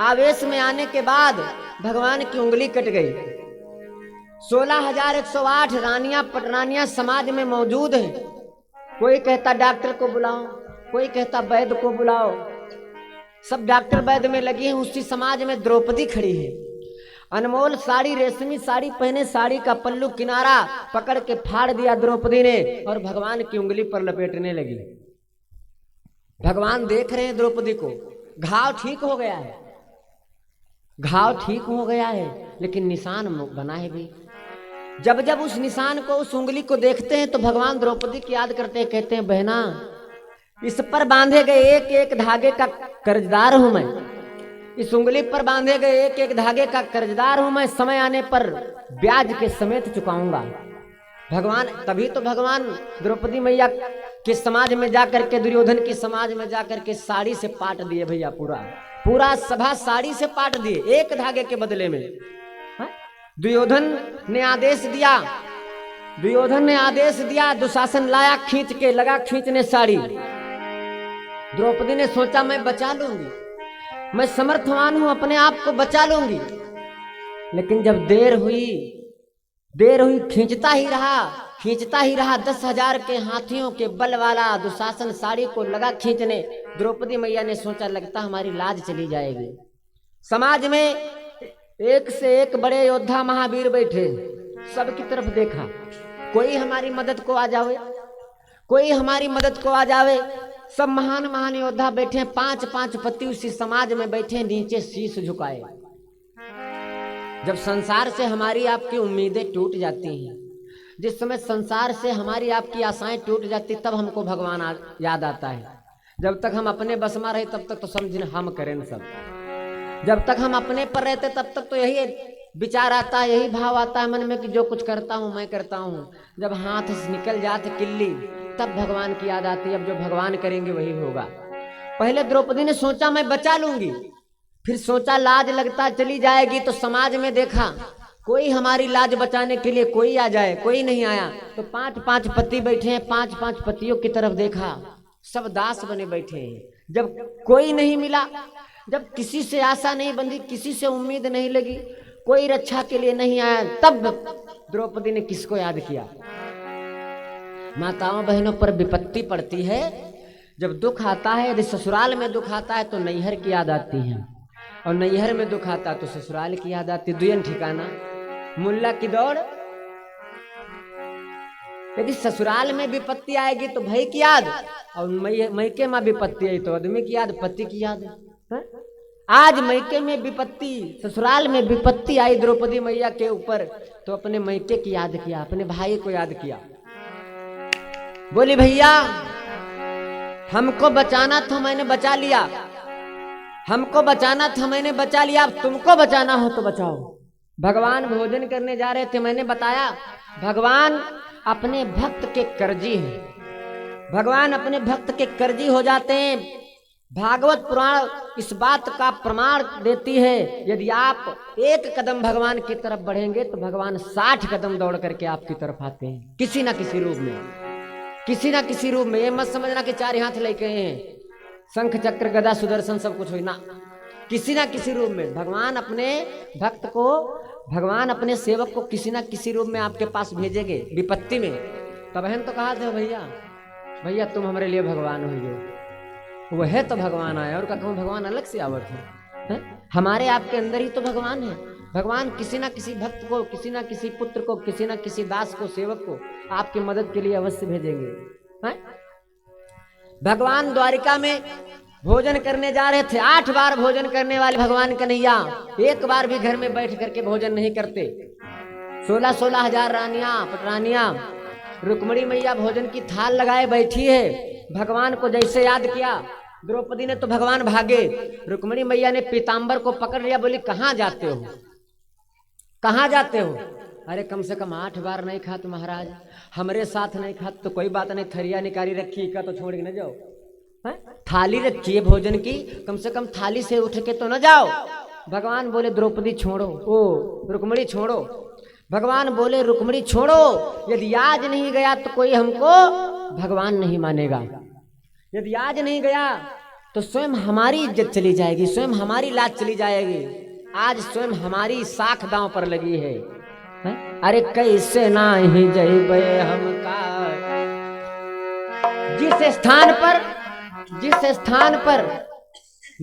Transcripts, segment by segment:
आवेश में आने के बाद भगवान की उंगली कट गई। 16,108 रानियां पटरानियां समाज में मौजूद हैं। कोई कहता डॉक्टर को बुलाओ, कोई कहता वैद्य को बुलाओ। सब डॉक्टर वैद्य में लगी हैं। उसी समाज में द्रौपदी खड़ी है। अनमोल साड़ी, रेशमी साड़ी पहने, साड़ी का पल्लू किनारा पकड़ के फाड़ दिया द्रौपदी ने और भगवान की उंगली पर लपेटने लगी। भगवान देख रहे हैं द्रौपदी को। घाव ठीक हो गया है, घाव ठीक हो गया है, लेकिन निशान बना है भी। जब जब उस निशान को, उस उंगली को देखते हैं तो भगवान द्रौपदी की याद करते हैं। कहते हैं बहना, इस पर बांधे गए एक एक धागे का कर्जदार हूं मैं। इस उंगली पर बांधे गए एक एक धागे का कर्जदार हूं मैं। समय आने पर ब्याज के समेत चुकाऊंगा। भगवान, तभी तो भगवान द्रौपदी मैया के समाज में जाकर के, दुर्योधन की समाज में जाकर के साड़ी से पाट दिए भैया। पूरा पूरा सभा साड़ी से पाट दिए एक धागे के बदले में। दुर्योधन ने आदेश दिया, दुर्योधन ने आदेश दिया, दुशासन लाया खींच के, लगा खींचने साड़ी। द्रौपदी ने सोचा मैं बचा लूंगी, मैं समर्थवान हूं, अपने आप को बचा लूंगी। लेकिन जब देर हुई खींचता ही रहा 10,000 के हाथियों के बल वाला दुशासन साड़ी को लगा खींचने। द्रौपदी मैया ने सोचा लगता हमारी लाज चली जाएगी। समाज में एक से एक बड़े योद्धा महावीर बैठे, सबकी तरफ देखा, कोई हमारी मदद को आ जावे, कोई हमारी मदद को आ जावे। सब महान महान योद्धा बैठे, 5-5 पति उसी समाज में बैठे, नीचे शीश झुकाए। जब संसार से हमारी आपकी उम्मीदें टूट जाती हैं, जिस समय संसार से हमारी आपकी आशाएं टूट जाती, तब हमको भगवान याद आता है। जब तक हम अपने बस में रहे तब तक तो समझिए हम करें सब। जब तक हम अपने पर रहते तब तक तो यही विचार आता है, यही भाव आता है मन में कि जो कुछ करता हूँ मैं करता हूँ। जब हाथ से निकल जाते किल्ली, तब भगवान की याद आती है। अब जो भगवान करेंगे वही होगा। पहले द्रौपदी ने सोचा मैं बचा लूंगी, फिर सोचा लाज लगता चली जाएगी। तो समाज में देखा कोई हमारी लाज बचाने के लिए कोई आ जाए, कोई नहीं आया। तो 5-5 पति बैठे हैं, 5-5 पतियों की तरफ देखा, सब दास बने बैठे हैं। जब कोई नहीं मिला, जब किसी से आशा नहीं बंधी, किसी से उम्मीद नहीं लगी, कोई रक्षा के लिए नहीं आया, तब द्रौपदी ने किसको याद किया? माताओं बहनों पर विपत्ति पड़ती है, जब दुख आता है, यदि ससुराल में दुख आता है तो नैहर की याद आती है, और नैहर में दुख आता है तो ससुराल की याद आती है। दुयन ठिकाना मुल्ला की दौड़। यदि ससुराल में विपत्ति आएगी तो भाई की याद, और मैके में विपत्ति आई तो आदमी की याद, पति की याद है? आज मैके में विपत्ति, ससुराल में विपत्ति आई द्रौपदी मैया के ऊपर, तो अपने मैके की याद किया, अपने भाई को याद किया। बोली भैया हमको बचाना था, मैंने बचा लिया, हमको बचाना था, मैंने बचा लिया, अब तुमको बचाना हो तो बचाओ। भगवान भोजन करने जा रहे थे, मैंने बताया भगवान अपने भक्त के कर्जी हैं। भगवान अपने भक्त के कर्जी हो जाते हैं। भागवत पुराण इस बात का प्रमाण देती है। यदि आप एक कदम भगवान की तरफ बढ़ेंगे तो भगवान 60 कदम दौड़ करके आपकी तरफ आते हैं, किसी ना किसी रूप में, किसी ना किसी रूप में। ये मत समझना कि 4 हाथ लेके हैं, शंख चक्र गदा सुदर्शन सब कुछ हो ना, किसी ना किसी रूप में भगवान अपने भक्त को, भगवान अपने सेवक को किसी ना किसी रूप में आपके पास भेजेंगे विपत्ति में। तो बहन तो कहा थे भैया तुम हमारे लिए भगवान हो, जो वह है तो भगवान आया, और कहूँ भगवान अलग से आवत है? हमारे आपके अंदर ही तो भगवान है। भगवान किसी ना किसी भक्त को, किसी ना किसी पुत्र को, किसी ना किसी दास को, सेवक को आपकी मदद के लिए अवश्य भेजेंगे। भगवान द्वारिका में भोजन करने जा रहे थे। 8 बार भोजन करने वाले भगवान कन्हैया एक बार भी घर में बैठ करके भोजन नहीं करते। 16-16 हजार रानियां पटरानियां, रुक्मणी मैया भोजन की थाल लगाए बैठी है। भगवान को जैसे याद किया, द्रौपदी ने तो भगवान भागे, रुक्मणी मैया ने पीताम्बर को पकड़ लिया, बोली कहाँ जाते हो, कहाँ जाते हो? अरे कम से कम 8 बार नहीं खाते महाराज, हमारे साथ नहीं खाते तो कोई बात नहीं, थरिया निकारी रखी का तो छोड़ के न जाओ, थाली रखी है भोजन की, कम से कम थाली से उठ के तो न जाओ। भगवान बोले द्रौपदी छोड़ो, ओ रुक्मणी छोड़ो। भगवान बोले रुक्मणी छोड़ो, यदि आज नहीं गया तो कोई हमको भगवान नहीं मानेगा, यदि आज नहीं गया तो स्वयं हमारी इज्जत चली जाएगी, स्वयं हमारी लाज चली जाएगी। आज स्वयं हमारी साख दांव पर लगी है। अरे कैसे नाही जइबे हमका। जिस स्थान पर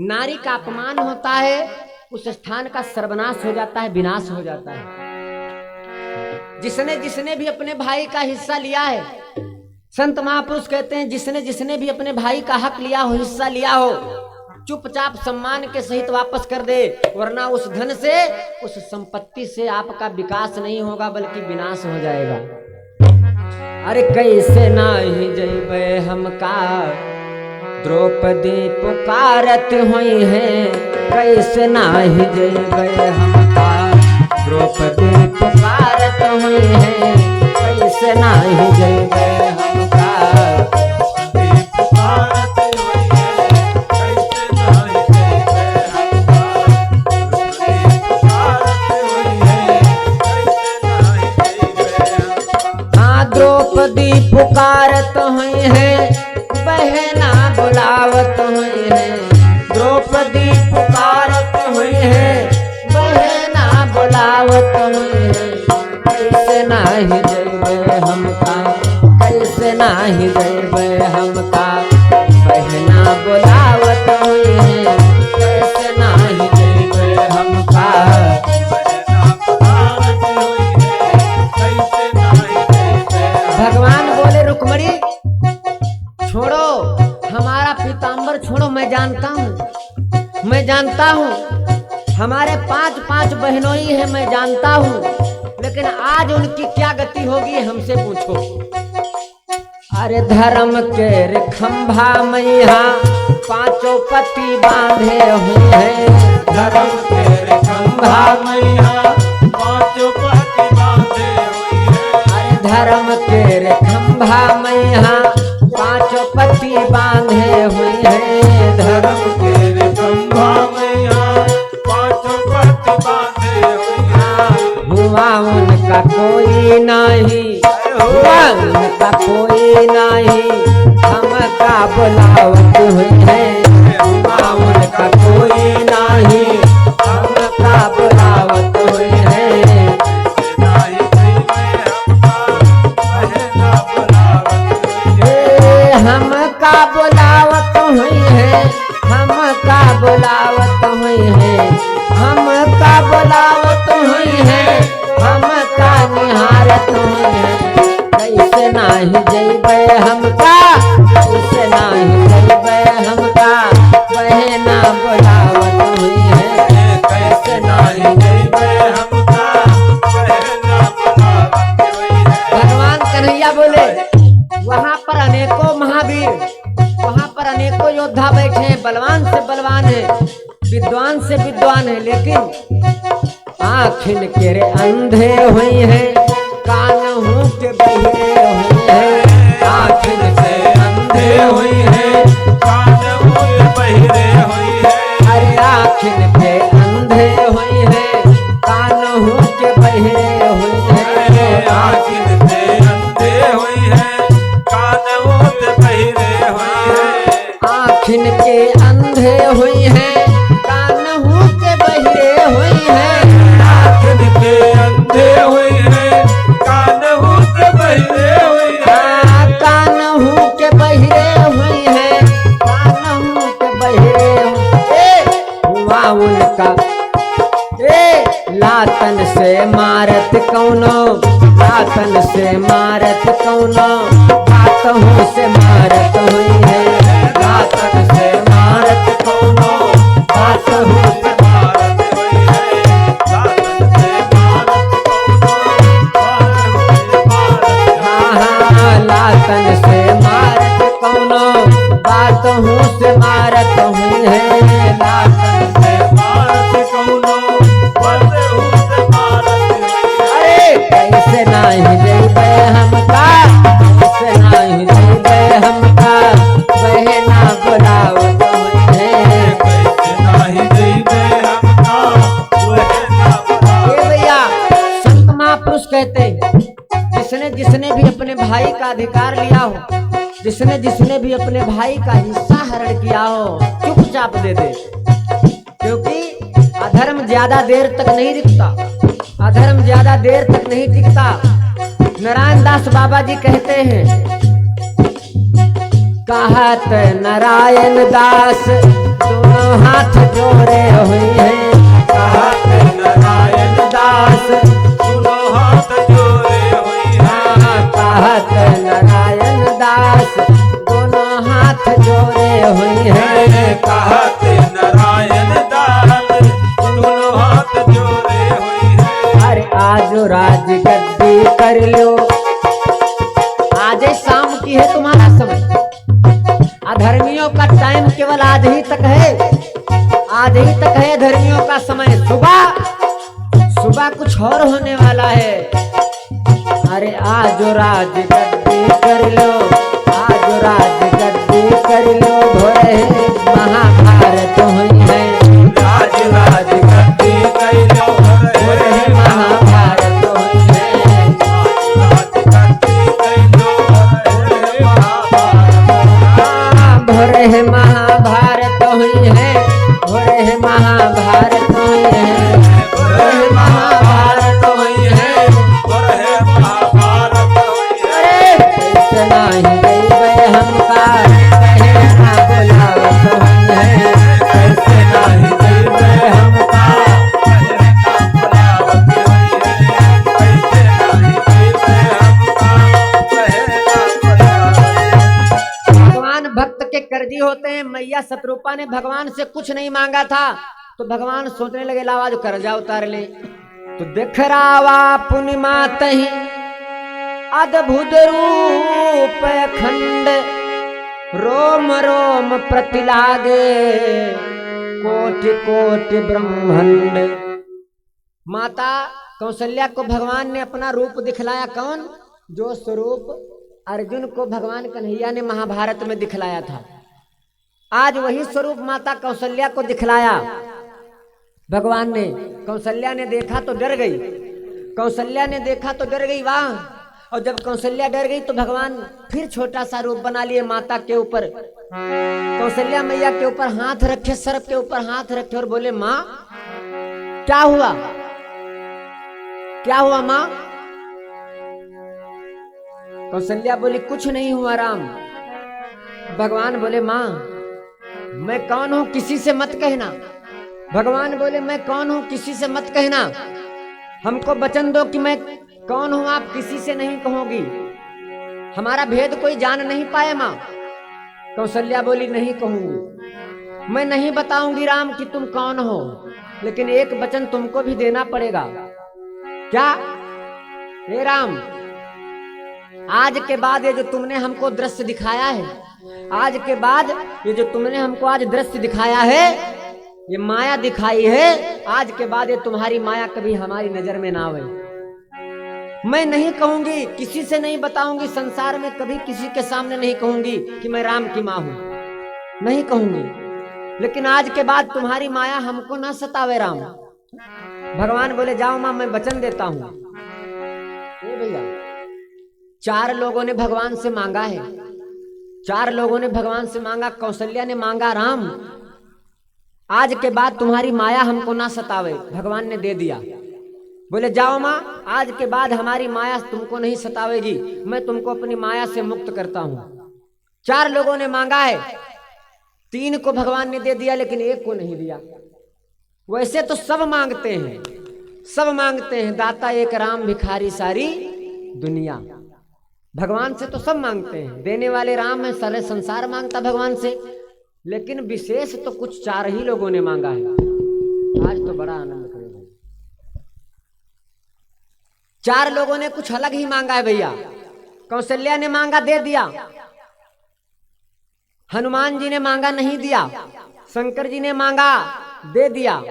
नारी का अपमान होता है उस स्थान का सर्वनाश हो जाता है, विनाश हो जाता है। जिसने भी अपने भाई का हिस्सा लिया है, संत महापुरुष कहते हैं जिसने भी अपने भाई का हक लिया हो, हिस्सा लिया हो, चुपचाप सम्मान के सहित वापस कर दे, वरना उस धन से, उस संपत्ति से आपका विकास नहीं होगा बल्कि विनाश हो जाएगा। अरे कैसे नाही जइबे हमका, द्रौपदी पुकारत हुई है, कैसे नाही जइबे हमका, द्रौपदी पुकारत हुई है, कैसे नाही जइबे हमका। द्रौपदी पुकारत हुई है, बहना बुलावत हुई है, द्रौपदी पुकारत हुई है, बहना बुलावत हुई है, कैसे नाही जइबे हमका, कैसे नाही जइबे हमका, बहना बुलावत हुई है, कैसे नाही जइबे हमका। भगवान बोले रुक्मणी छोड़ो, हमारा पीताम्बर छोड़ो, मैं जानता हूँ हमारे 5 बहनोई है, मैं जानता हूँ, लेकिन आज उनकी क्या गति होगी हमसे पूछो। अरे धर्म के रे खंभा मैया 5 पति बांधे हुए हैं, धर्म के रे खंभा मैया 5 पति बांधे हुए हैं, धर्म के रे खंभा मैया 5 पति बांधे हुए हैं, धर्म के रे खंभा मैया 5 पति बांधे हुए हैं। हुआ उनका कोई नहीं, हुआ उनका कोई नहीं, हमका बुलावत हुई है, हुआ उनका कोई नहीं, हमका बुलावत हुई है। हमका बुलावत हुई है, हमका बुलावत हुई है, हमका बुलावत हुई है, हमका निहारत हुई है, कैसे नाही जइबे हमका, कैसे नाही जइबे हमका, बहना बुलावत हुई है, कैसे नाही जइबे हमका, बहना बुलावत हुई है। भगवान कन्हैया बोले वहां पर अनेकों महावीर, वहां पर अनेकों योद्धा बैठे हैं, बलवान से बलवान है, विद्वान से विद्वान है, लेकिन आँखिन के रे अंधे हुई है, कान मुंह के बहिरे हुई है, आँखिन से अंधे हुई है, कान मुंह के बहिरे हुई है। अरे आँखिन के अंधे हुई है, कान मुंह के बहिरे हुई है, आँखिन से अंधे हुई है, आँखिन के अंधे हुई है, कान मुंह के बहिरे हुई है, आँखिन के अंधे हुई है, कान मुंह के बहिरे हुई है, कान मुंह के बहिरे हुई है, कान मुंह के बहिरे हुआ उनका लातन से मारत कौनो, लातन से मारत कौनो, बातों से मारत हुई है, लातन से मारत कौनो, बातों से मारत हुई है, लातन से मारत कौनो, हाँ लातन से मारत कौनो, बातों से मारत हुई है, लातन से मारत कौनो, बातों से मारत हुई है। अरे कैसे नाही जइबे हमका, कैसे नाही जइबे हमका, बहना बुलावत हुई है, कैसे नाही जइबे हमका, बहना बुलावत। ये भैया संत महापुरुष कहते जिसने जिसने भी अपने भाई का अधिकार लिया हो, जिसने जिसने भी अपने भाई का हिस्सा हरण किया हो, चुपचाप दे दे, क्योंकि अधर्म ज्यादा देर तक नहीं दिखता, अधर्म ज्यादा देर तक नहीं टिकता। नारायण दास बाबा जी कहते हैं, कहत नारायण दास दोनों हाथ जोड़े हुए हैं, कहत नारायण दास दोनों हाथ जोड़े हुए हैं, कहत नारायण दास दोनों हाथ जोड़े हुए हैं, कहत नारायण दास दोनों हाथ जोड़े हुए हैं। अरे आज राज गद्दी कर लो, आज शाम की है तुम्हारा समय, अधर्मियों का टाइम केवल आज ही तक है, आज ही तक है धर्मियों का समय। सुबह सुबह कुछ और होने वाला है। अरे आज राज गद्दी कर लो, आज राज गद्दी कर लो, भोरे महाभारत हुई है, आज राज गद्दी कर लो, भोरे महाभारत हुई है, राज गद्दी कर लो, भोरे महाभारत हुई है, भोरे महाभारत हुई है, भोरे महाभारत हुई है। महाभारत हुई है। अरे कैसे नहीं गई हमका कहना बुलावत हुई है, कैसे नहीं गई हमका कहना बुलावत हुई है, कैसे नहीं गई हमका कहना बुलावत हुई है। भगवान भक्त के कर्जी होते हैं। मैया शतरूपा ने भगवान से कुछ नहीं मांगा था, तो भगवान सोचने लगे लावा जो कर्जा उतार ले। तो देख रावा पूर्णिमा तही अद्भुत रूप खंड, रोम रोम प्रतिलागे कोटि कोटि ब्रह्मांड। माता कौशल्या को भगवान ने अपना रूप दिखलाया। कौन? जो स्वरूप अर्जुन को भगवान कन्हैया ने महाभारत में दिखलाया था, आज वही स्वरूप माता कौशल्या को दिखलाया भगवान ने। कौशल्या ने देखा तो डर गई, कौशल्या ने देखा तो डर गई वाह। और जब कौशल्या डर गई तो भगवान फिर छोटा सा रूप बना लिए माता के ऊपर, कौशल्या मैया के ऊपर हाथ रखे, सर्प के ऊपर हाथ रखे और बोले माँ क्या हुआ, क्या हुआ माँ? कौशल्या बोली कुछ नहीं हुआ राम। भगवान बोले माँ मैं कौन हूं किसी से मत कहना। भगवान बोले मैं कौन हूं किसी से मत कहना, हमको वचन दो कि मैं कौन हूं, आप किसी से नहीं कहोगी, हमारा भेद कोई जान नहीं पाए माँ। कौशल्या बोली नहीं कहूंगी, मैं नहीं बताऊंगी राम कि तुम कौन हो, लेकिन एक वचन तुमको भी देना पड़ेगा। क्या? हे राम, आज के बाद ये जो तुमने हमको दृश्य दिखाया है, आज के बाद ये जो तुमने हमको आज दृश्य दिखाया है, ये माया दिखाई है, आज के बाद ये तुम्हारी माया कभी हमारी नजर में ना आवे। मैं नहीं कहूंगी, किसी से नहीं बताऊंगी, संसार में कभी किसी के सामने नहीं कहूंगी कि मैं राम की माँ हूं, नहीं कहूंगी, लेकिन आज के बाद तुम्हारी माया हमको ना सतावे राम। भगवान बोले जाओ माँ मैं वचन देता हूं। ये भैया 4 लोगों ने भगवान से मांगा है, 4 लोगों ने भगवान से मांगा। कौशल्या ने मांगा राम आज के बाद तुम्हारी माया हमको ना सतावे, भगवान ने दे दिया। बोले जाओ माँ आज के बाद हमारी माया तुमको नहीं सतावेगी, मैं तुमको अपनी माया से मुक्त करता हूं। 4 लोगों ने मांगा है, 3 को भगवान ने दे दिया लेकिन 1 को नहीं दिया। वैसे तो सब मांगते हैं, सब मांगते हैं, दाता एक राम भिखारी सारी दुनिया। भगवान से तो सब मांगते हैं, देने वाले राम है, सारे संसार मांगता भगवान से, लेकिन विशेष तो कुछ 4 ही लोगों ने मांगा है। आज तो बड़ा आनंद करेगा। 4 लोगों ने कुछ अलग ही मांगा है भैया। कौशल्या ने मांगा दे दिया, हनुमान जी ने मांगा नहीं दिया, शंकर जी ने मांगा दे दिया,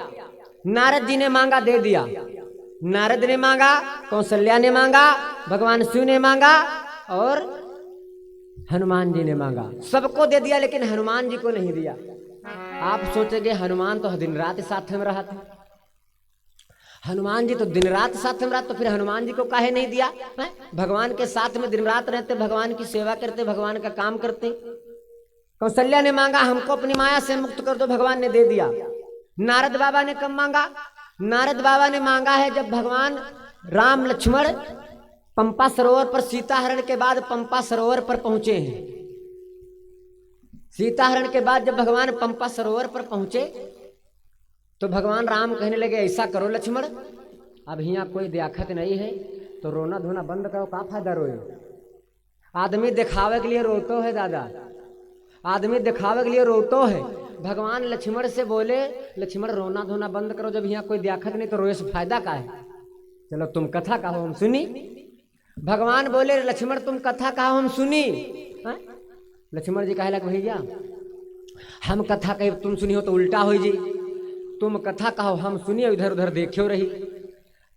नारद जी ने मांगा दे दिया। नारद ने मांगा, कौशल्या ने मांगा, भगवान शिव ने मांगा और हनुमान जी ने मांगा, सबको दे दिया, लेकिन हनुमान जी को नहीं दिया। आप सोचेंगे हनुमान तो दिन रात साथ में रहा था। हनुमान जी तो दिन रात साथ में रहा, तो फिर हनुमान जी को काहे नहीं दिया है? भगवान के साथ में दिन रात रहते, भगवान की सेवा करते, भगवान का काम करते। कौशल्या ने मांगा हमको अपनी माया से मुक्त कर दो, भगवान ने दे दिया। नारद बाबा ने कब मांगा? नारद बाबा ने मांगा है जब भगवान राम लक्ष्मण पंपा सरोवर पर सीता हरण के बाद पंपा सरोवर पर पहुंचे हैं। सीता हरण के बाद जब भगवान पंपा सरोवर पर पहुंचे तो भगवान राम कहने लगे ऐसा करो लक्ष्मण, अब यहाँ कोई दियाखत नहीं है तो रोना धोना बंद करो, का फायदा रोए। आदमी दिखावे के लिए रोतो है दादा, आदमी दिखावे के लिए रोतो है। भगवान लक्ष्मण से बोले लक्ष्मण रोना धोना बंद करो, जब यहाँ कोई दियाखत नहीं तो रोए से फायदा का है। चलो तुम कथा कहो हम सुनी। भगवान बोले लक्ष्मण तुम कथा कहो हम सुनी। लक्ष्मण जी कहे लग भैया हम कथा कहे तुम सुनी हो तो उल्टा हो जी। तुम कथा कहो हम सुनिए इधर उधर देखियो रही,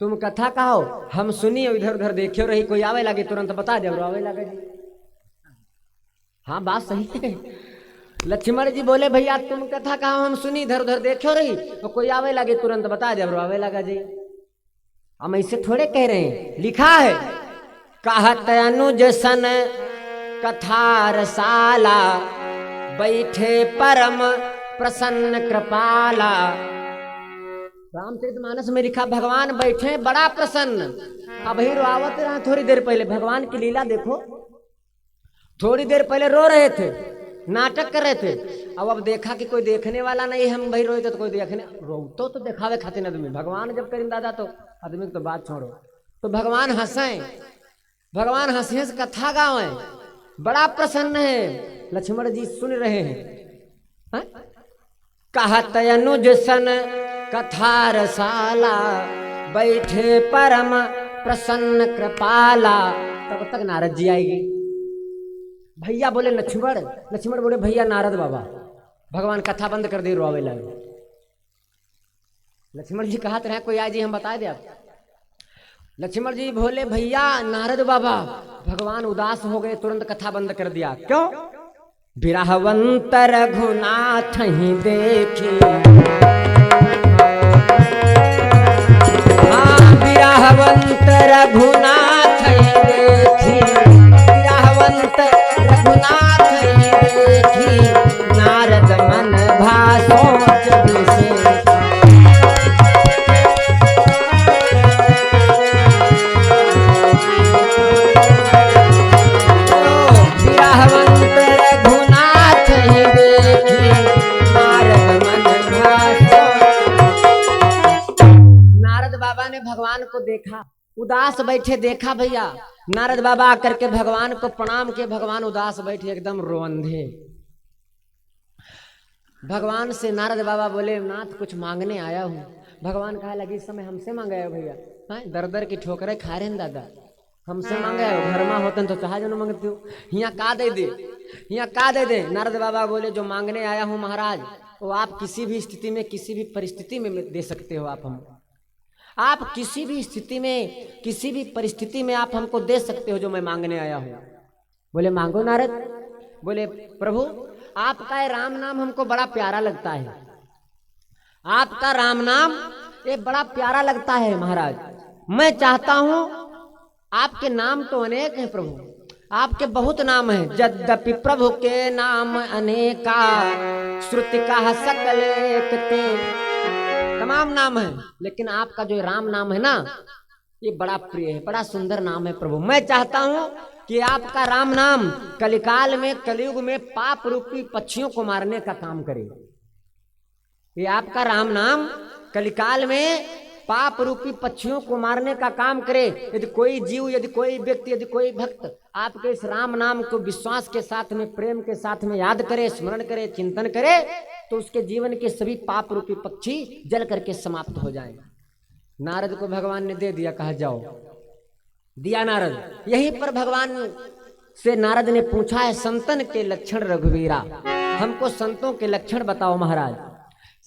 तुम कथा कहो हम सुनिए इधर उधर देखियो रही, कोई आवे लगे तुरंत बता दे आवे लगे जी। हाँ बात सही है। लक्ष्मण जी बोले भैया तुम कथा कहो हम सुनी इधर उधर देखियो रही, तो कोई आवे लगे तुरंत बता दे आवे लगा जी। हम ऐसे थोड़े कह रहे हैं, लिखा है कहत अनुज सन कथा रसाला बैठे परम प्रसन्न कृपाला। रामचरितमानस में लिखा भगवान बैठे बड़ा प्रसन्न। अब ही रोआवत रहा थोड़ी देर पहले, भगवान की लीला देखो, थोड़ी देर पहले रो रहे थे, नाटक कर रहे थे। अब देखा कि कोई देखने वाला नहीं, हम भाई रोए तो कोई देखने रोतो तो दिखावे खातिर आदमी, भगवान जब करें दादा तो आदमी तो बात छोड़ो। तो भगवान हंसे, भगवान हंसे हंस कथा गावे, बड़ा प्रसन्न है। लक्ष्मण जी सुन रहे हैं। कहत अनुज सन कथा रसाला बैठे परम प्रसन्न कृपाला। तब तक नारद जी आएगी। भैया बोले लक्ष्मण, लक्ष्मण बोले भैया नारद बाबा। भगवान कथा बंद कर दे, रोवे लगे। लक्ष्मण जी कहते रहे कोई आए जी हम बता दे आप। लक्ष्मण जी बोले भैया नारद बाबा। भगवान उदास हो गए, तुरंत कथा बंद कर दिया। क्यों? बिरहवंत रघुनाथ ही देखी, हाँ बिरहवंत रघुनाथ ही देखी, बिरहवंत रघुनाथ ही देखी, नारद मन भासोच दिसे। भगवान को देखा, उदास बैठे देखा भैया। नारद बाबा आकर के भगवान को प्रणाम किए, भगवान उदास बैठे एकदम रोंधे। भगवान से नारद बाबा बोले नाथ कुछ मांगने आया हूँ। भगवान कहा लगी इस समय हमसे मांगा है भैया, दर दर की ठोकरें खा रहे हैं दादा, हमसे मांगा है। घर में होते तो चाहे जो न मांगते हो, यहाँ का दे दे, यहाँ का दे दे। नारद बाबा बोले जो मांगने आया हूँ महाराज वो आप किसी भी स्थिति में किसी भी परिस्थिति में दे सकते हो। आप किसी भी स्थिति में किसी भी परिस्थिति में आप हमको दे सकते हो जो मैं मांगने आया हूँ। बोले मांगो नारद। बोले प्रभु आपका राम नाम हमको बड़ा प्यारा लगता है, आपका राम नाम ये बड़ा प्यारा लगता है महाराज। मैं चाहता हूँ, आपके नाम तो अनेक हैं प्रभु, आपके बहुत नाम हैं। यद्यपि प्रभु के नाम अनेका, श्रुति का सकल एक ते, तमाम नाम है, लेकिन आपका जो राम नाम है ना ये बड़ा प्रिय है, बड़ा सुंदर नाम है प्रभु। मैं चाहता हूँ कि आपका राम नाम कलिकाल में कलयुग में पाप रूपी पक्षियों को मारने का काम करे। ये आपका राम नाम कलिकाल में पाप रूपी पक्षियों को मारने का काम करे। यदि कोई जीव, यदि कोई व्यक्ति, यदि कोई भक्त आपके इस राम नाम को विश्वास के साथ में, प्रेम के साथ में याद करे, स्मरण करे, चिंतन करे तो उसके जीवन के सभी पाप रूपी पक्षी जल करके समाप्त हो जाएं। नारद को भगवान ने दे दिया, कहा जाओ, दिया नारद। यहीं पर भगवान से नारद ने पूछा है संतन के लक्षण रघुवीरा, हमको संतों के लक्षण बताओ महाराज।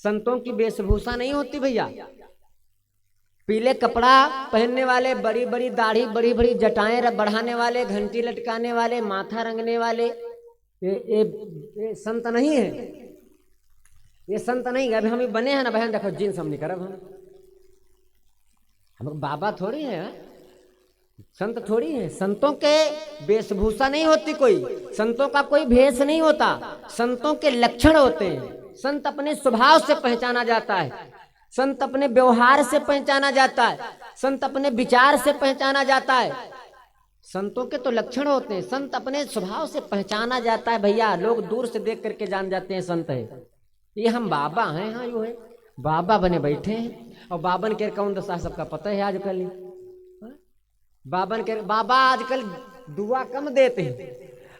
संतों की वेशभूषा नहीं होती भैया, पीले कपड़ा पहनने वाले, बड़ी बड़ी दाढ़ी, बड़ी बड़ी जटाएं बढ़ाने वाले, घंटी लटकाने वाले, माथा रंगने वाले, ये संत नहीं है, ये संत नहीं है। अभी हम बने हैं ना बहन, देखो जींस हम नहीं करब हम, हम बाबा थोड़ी हैं, संत थोड़ी हैं। संतों के वेशभूषा नहीं होती, कोई संतों का कोई भेष नहीं होता, संतों के लक्षण होते हैं। संत अपने स्वभाव से पहचाना जाता है, संत अपने व्यवहार से पहचाना जाता है, संत अपने विचार से पहचाना जाता है। संतों के तो लक्षण होते हैं, संत अपने स्वभाव से पहचाना जाता है। भैया लोग दूर से देख करके जान जाते हैं संत है, ये हम बाबा हैं। हाँ यू है, बाबा बने बैठे हैं। और बाबन के कौन दशा सबका पता है आजकल। बाबा आजकल दुआ कम देते हैं,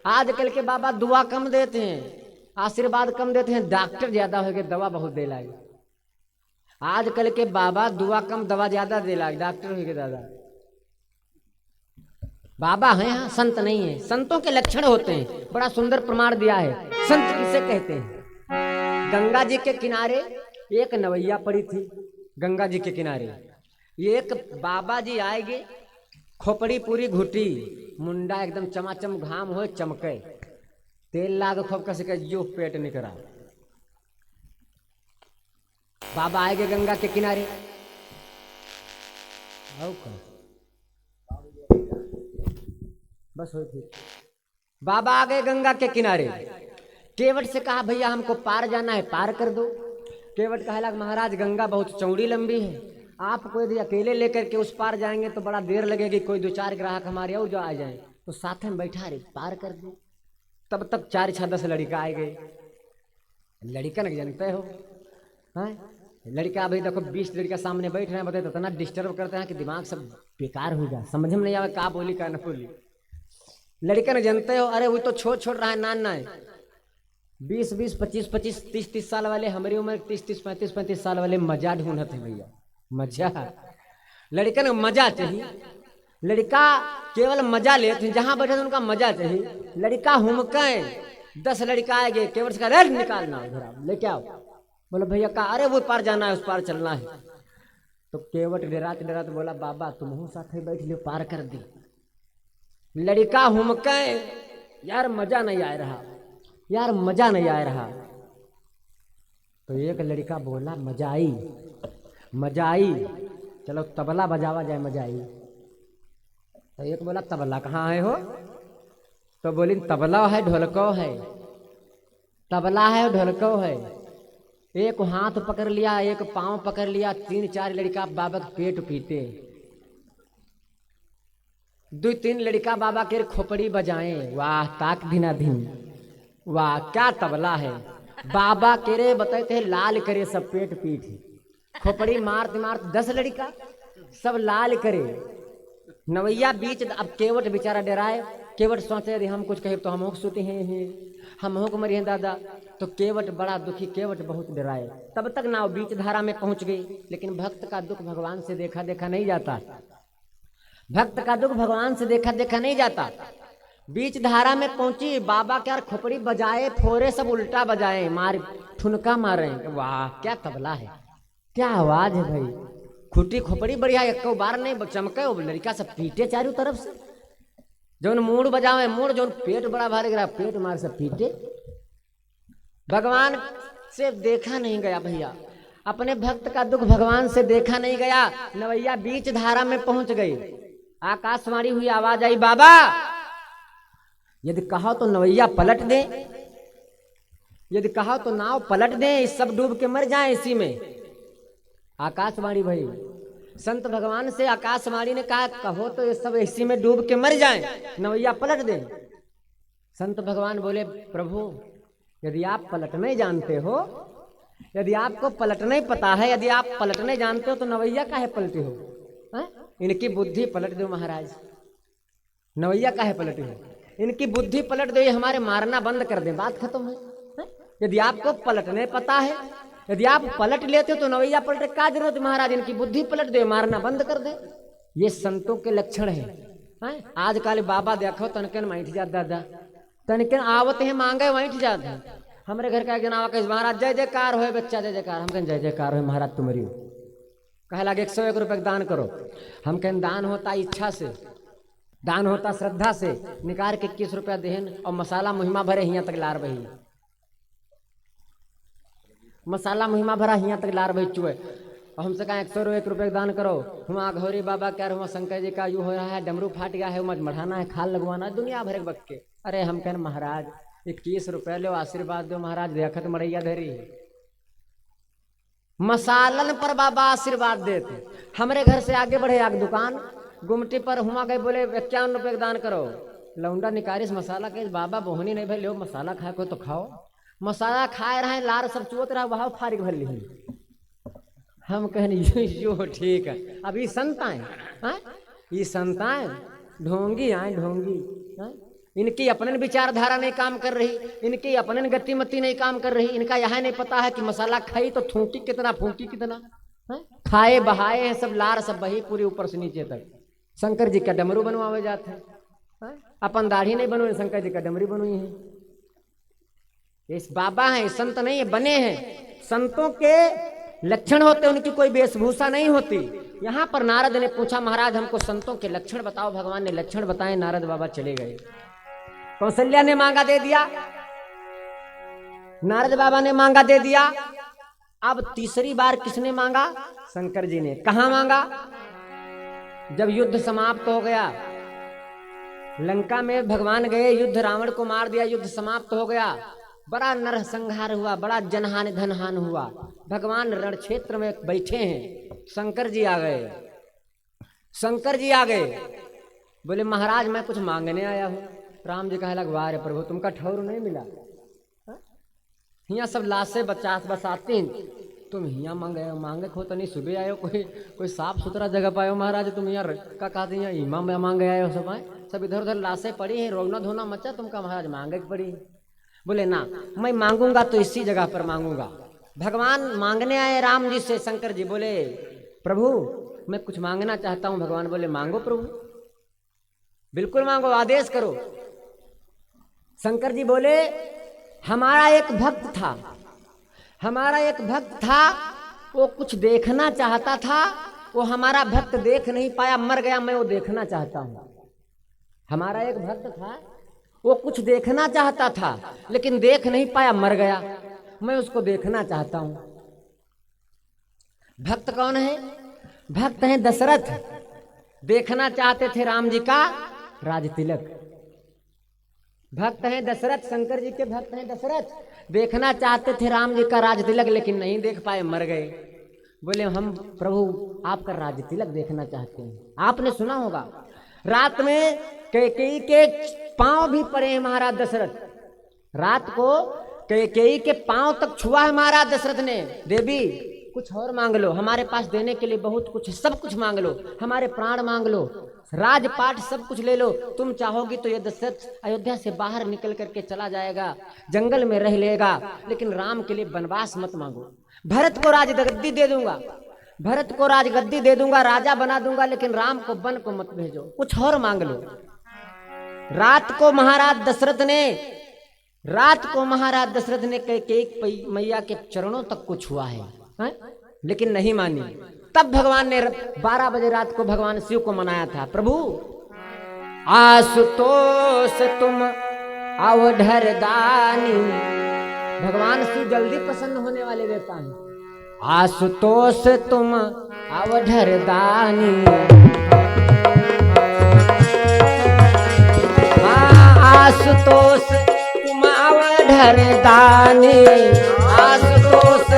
आजकल के बाबा दुआ कम देते हैं, आशीर्वाद कम देते हैं, डॉक्टर ज्यादा हो गए, दवा बहुत दे लागे। आजकल के बाबा दुआ कम दवा ज्यादा दे लागे, डॉक्टर हो गए दादा। बाबा हैं हाँ, संत नहीं है। संतों के लक्षण होते हैं, बड़ा सुंदर प्रमाण दिया है। संत किसे कहते हैं? गंगा जी के किनारे एक नवैया पड़ी थी, गंगा जी के किनारे एक बाबा जी आएंगे, खोपड़ी पूरी घुटी, मुंडा एकदम चमाचम, घाम हो चमके, तेल लाग खोप कस के जो पेट निकला। बाबा आएंगे गंगा के किनारे, बस हो थी। बाबा आ गए गंगा के किनारे, केवट से कहा भैया हमको पार जाना है, पार कर दो। केवट कहा लगा महाराज गंगा बहुत चौड़ी लंबी है, आपको यदि अकेले लेकर के उस पार जाएंगे तो बड़ा देर लगेगी, कोई 2-4 ग्राहक हमारे और जो आ जाए तो साथ में बैठा रहे, पार कर दो। तब तक 4-6-10 लड़का आए गए। लड़का न जानते हो हैं, लड़का अभी देखो 20 लड़का सामने बैठ रहे हैं, बताए तो इतना डिस्टर्ब करते हैं कि दिमाग सब बेकार हो जाए, समझ में नहीं आवे का बोली का न बोली। लड़का न जानते हो, अरे वो तो छोड़ रहा है, नाना है। 20-20, 25-25, 30-30 साल वाले, हमारी उम्र 30-30, 35-35 साल वाले मजा ढूंढते हैं भैया, मजा। लड़का ने मजा चाहिए, लड़का केवल मजा लेते हैं, जहां बैठे थे उनका मजा चाहिए। लड़का हुमके 10 लड़का आएंगे, केवल से कहा निकालना उधर लेके आओ। बोला भैया का, अरे वो पार जाना है, उस पार चलना है। तो केवट डरात बोला बाबा तुम हो साथ ही बैठ लियो, पार कर दी। लड़का हुमके, यार मजा नहीं आ रहा, यार मजा नहीं आ रहा। तो एक लड़का बोला मजा आई, चलो तबला बजावा जाए, मजा आई। तो एक बोला तबला कहाँ है हो? तो बोली तबला है ढोलको है, तबला है ढोलको है। एक हाथ पकड़ लिया, एक पांव पकड़ लिया, 3-4 लड़का बाबा के पेट पीते, 2-3 लड़का बाबा के खोपड़ी बजाएं। वाह ताक धिना धिन, वाह क्या तबला है। बाबा के रे बताते हैं लाल करे सब पेट पीठ, खोपड़ी मारते 10 लड़का सब लाल करे। नवैया बीच, अब केवट बेचारा डराए, केवट सोचे यदि हम कुछ कहे तो हम सोते हैं हम हो मरी हैं दादा। तो केवट बड़ा दुखी, केवट बहुत डराए। तब तक नाव बीच धारा में पहुंच गई, लेकिन भक्त का दुख भगवान से देखा नहीं जाता, भक्त का दुख भगवान से देखा नहीं जाता। बीच धारा में पहुंची, बाबा क्या खोपड़ी बजाए, फोरे सब उल्टा बजाए, मार ठुनका मारे। वाह क्या तबला है, क्या आवाज है भाई, खुटी खोपड़ी बढ़िया, एक बार नहीं चमके, लड़का सब पीटे चारों तरफ से। जौन मूड बजावे मूड, जौन पेट बड़ा भारी गिरा पेट मार सब पीटे। भगवान से देखा नहीं गया भैया, अपने भक्त का दुख भगवान से देखा नहीं गया। नवैया बीच धारा में पहुंच गई, आकाशवाणी हुई, आवाज आई बाबा यदि कहो तो नवैया पलट दे, यदि कहो तो नाव पलट दे, इस सब डूब के मर जाए इसी में। आकाशवाणी भाई, संत भगवान से आकाशवाणी ने कहा कहो तो ये सब इसी में डूब के मर जाए, नवैया पलट दे। संत भगवान बोले प्रभु यदि आप पलटने जानते हो, यदि आपको पलटने पता है, यदि आप पलटने जानते हो तो नवैया काहे पलटे हो? इनकी बुद्धि पलट दो महाराज, नवैया काहे पलटे हो? इनकी बुद्धि पलट दो, ये हमारे मारना बंद कर दे, बात खत्म है। यदि आपको पलटने पता है, यदि आप पलट लेते हो तो नवैया पलटे का जरूरत महाराज, इनकी बुद्धि पलट दे, मारना बंद कर दे। ये संतों के लक्षण है। आजकल बाबा देखो तनकन मैठ जात दादा, तनकन आवत है मांगे मैठ जात है। हमारे घर का एक जना कहे महाराज जय जयकार हो बच्चा, जय जयकार। हम कहें जय जयकार हो महाराज तुम्हारी। कहे लगे 101 रुपये दान करो। हम कहें दान होता इच्छा से, दान होता श्रद्धा से। निकाल के 21 रुपया देहन और मसाला मुहिमा भरे हियाँ तक लार बही, मसाला मुहिमा भरा हियाँ तक लार बही चुए। और हमसे कहा 101 रुपये दान करो, हुआ घोरी बाबा कह रहे शंकर जी का यू हो रहा है, डमरू फाट गया है, मत मढ़ाना है, खाल लगवाना है, दुनिया भर के बक के। अरे हम कहें महाराज 21 रुपये लो, आशीर्वाद दो महाराज, देखत मरैया धरी मसालन पर बाबा आशीर्वाद देते। हमारे घर से आगे बढ़े आग दुकान गुमटी पर हुआ गए, बोले 51 रुपये दान करो। लौंडा निकारिस मसाला के बाबा बोहनी नहीं भाई, लो मसाला खाए को तो खाओ। मसाला खाए रहे, लार सब चुवत रहा, वहाँ फारिग भर ली। हम कहने यो ठीक है। अब ये संताएं, ये संताएं ढोंगी आए, ढोंगी इनकी अपने विचारधारा नहीं काम कर रही, इनकी अपने गतिमती नहीं काम कर रही। इनका यह नहीं पता है कि मसाला खाई तो थूकी कितना, फूकी कितना, खाए बहाए हैं सब, लार सब बही पूरी ऊपर से नीचे तक। शंकर जी का डमरू बनवावे जाते हैं, अपन दाढ़ी नहीं बनवाए, शंकर जी का डमरू बनवाई है। इस बाबा हैं, संत नहीं है, बने हैं। संतों के लक्षण होते, उनकी कोई वेशभूषा नहीं होती। यहाँ पर नारद ने पूछा महाराज हमको संतों के लक्षण बताओ। भगवान ने लक्षण बताए, नारद बाबा चले गए। कौशल्या ने मांगा दे दिया, नारद बाबा ने मांगा दे दिया। अब तीसरी बार किसने मांगा? शंकर जी ने। कहां मांगा? जब युद्ध समाप्त हो गया, लंका में भगवान गए, युद्ध रावण को मार दिया, युद्ध समाप्त हो गया, बड़ा नरसंहार हुआ, बड़ा जनहानि धनहान हुआ। भगवान रण क्षेत्र में बैठे हैं, शंकर जी आ गए। शंकर जी आ गए, बोले महाराज मैं कुछ मांगने आया हूँ। राम जी कहे लग वाह रे प्रभु, तुमका ठौर नहीं मिला, यहाँ सब लाशें बसाती हैं, तुम यहाँ मांगे खो तो नहीं, सुबह आयो कोई साफ सुथरा जगह पायो महाराज, तुम यहाँ का कहते हैं इमा में मांगे आए हो, सब इधर उधर लाशें पड़ी हैं, रोना धोना मचा, तुमका महाराज मांगे पड़ी। बोले ना, मैं मांगूंगा तो इसी जगह पर मांगूंगा। भगवान मांगने आए राम जी से। शंकर जी बोले प्रभु मैं कुछ मांगना चाहता हूं। भगवान बोले मांगो प्रभु, बिल्कुल मांगो, आदेश करो। शंकर जी बोले हमारा एक भक्त था, हमारा एक भक्त था, वो कुछ देखना चाहता था, वो हमारा भक्त देख नहीं पाया, मर गया, मैं वो देखना चाहता हूं। हमारा एक भक्त था, वो कुछ देखना चाहता था लेकिन देख नहीं पाया, मर गया, मैं उसको देखना चाहता हूं। भक्त कौन है? भक्त हैं दशरथ। देखना चाहते थे राम जी का राज तिलक। भक्त हैं दशरथ, शंकर जी के भक्त हैं दशरथ। देखना चाहते थे राम जी का राज तिलक लेकिन नहीं देख पाए, मर गए। बोले हम प्रभु आपका राज तिलक देखना चाहते हैं। आपने सुना होगा रात में कैकेयी के पांव भी पड़े हैं महाराज दशरथ। रात को कैकेयी के पांव तक छुआ है महाराज दशरथ ने। देवी कुछ और मांग लो, हमारे पास देने के लिए बहुत कुछ है, सब कुछ मांग लो, हमारे प्राण मांग लो, राजपाट सब कुछ ले लो, तुम चाहोगी तो ये दशरथ अयोध्या से बाहर निकल करके चला जाएगा, जंगल में रह लेगा, लेकिन राम के लिए वनवास मत मांगो। भरत को राजगद्दी दे दूंगा, भरत को राजगद्दी दे दूंगा, राजा बना दूंगा, लेकिन राम को वन को मत भेजो, कुछ और मांग लो। रात को महाराज दशरथ ने कैकेयी मैया के चरणों तक को छुआ है, लेकिन नहीं मानी। तब भगवान ने 12 बजे रात को भगवान शिव को मनाया था, प्रभु आशुतोष तुम अवधर दानी। भगवान शिव जल्दी प्रसन्न होने वाले देवता हैं। आशुतोष तुम अवधर दानी, आशुतोष तुम अवधर दानी, आशुतोष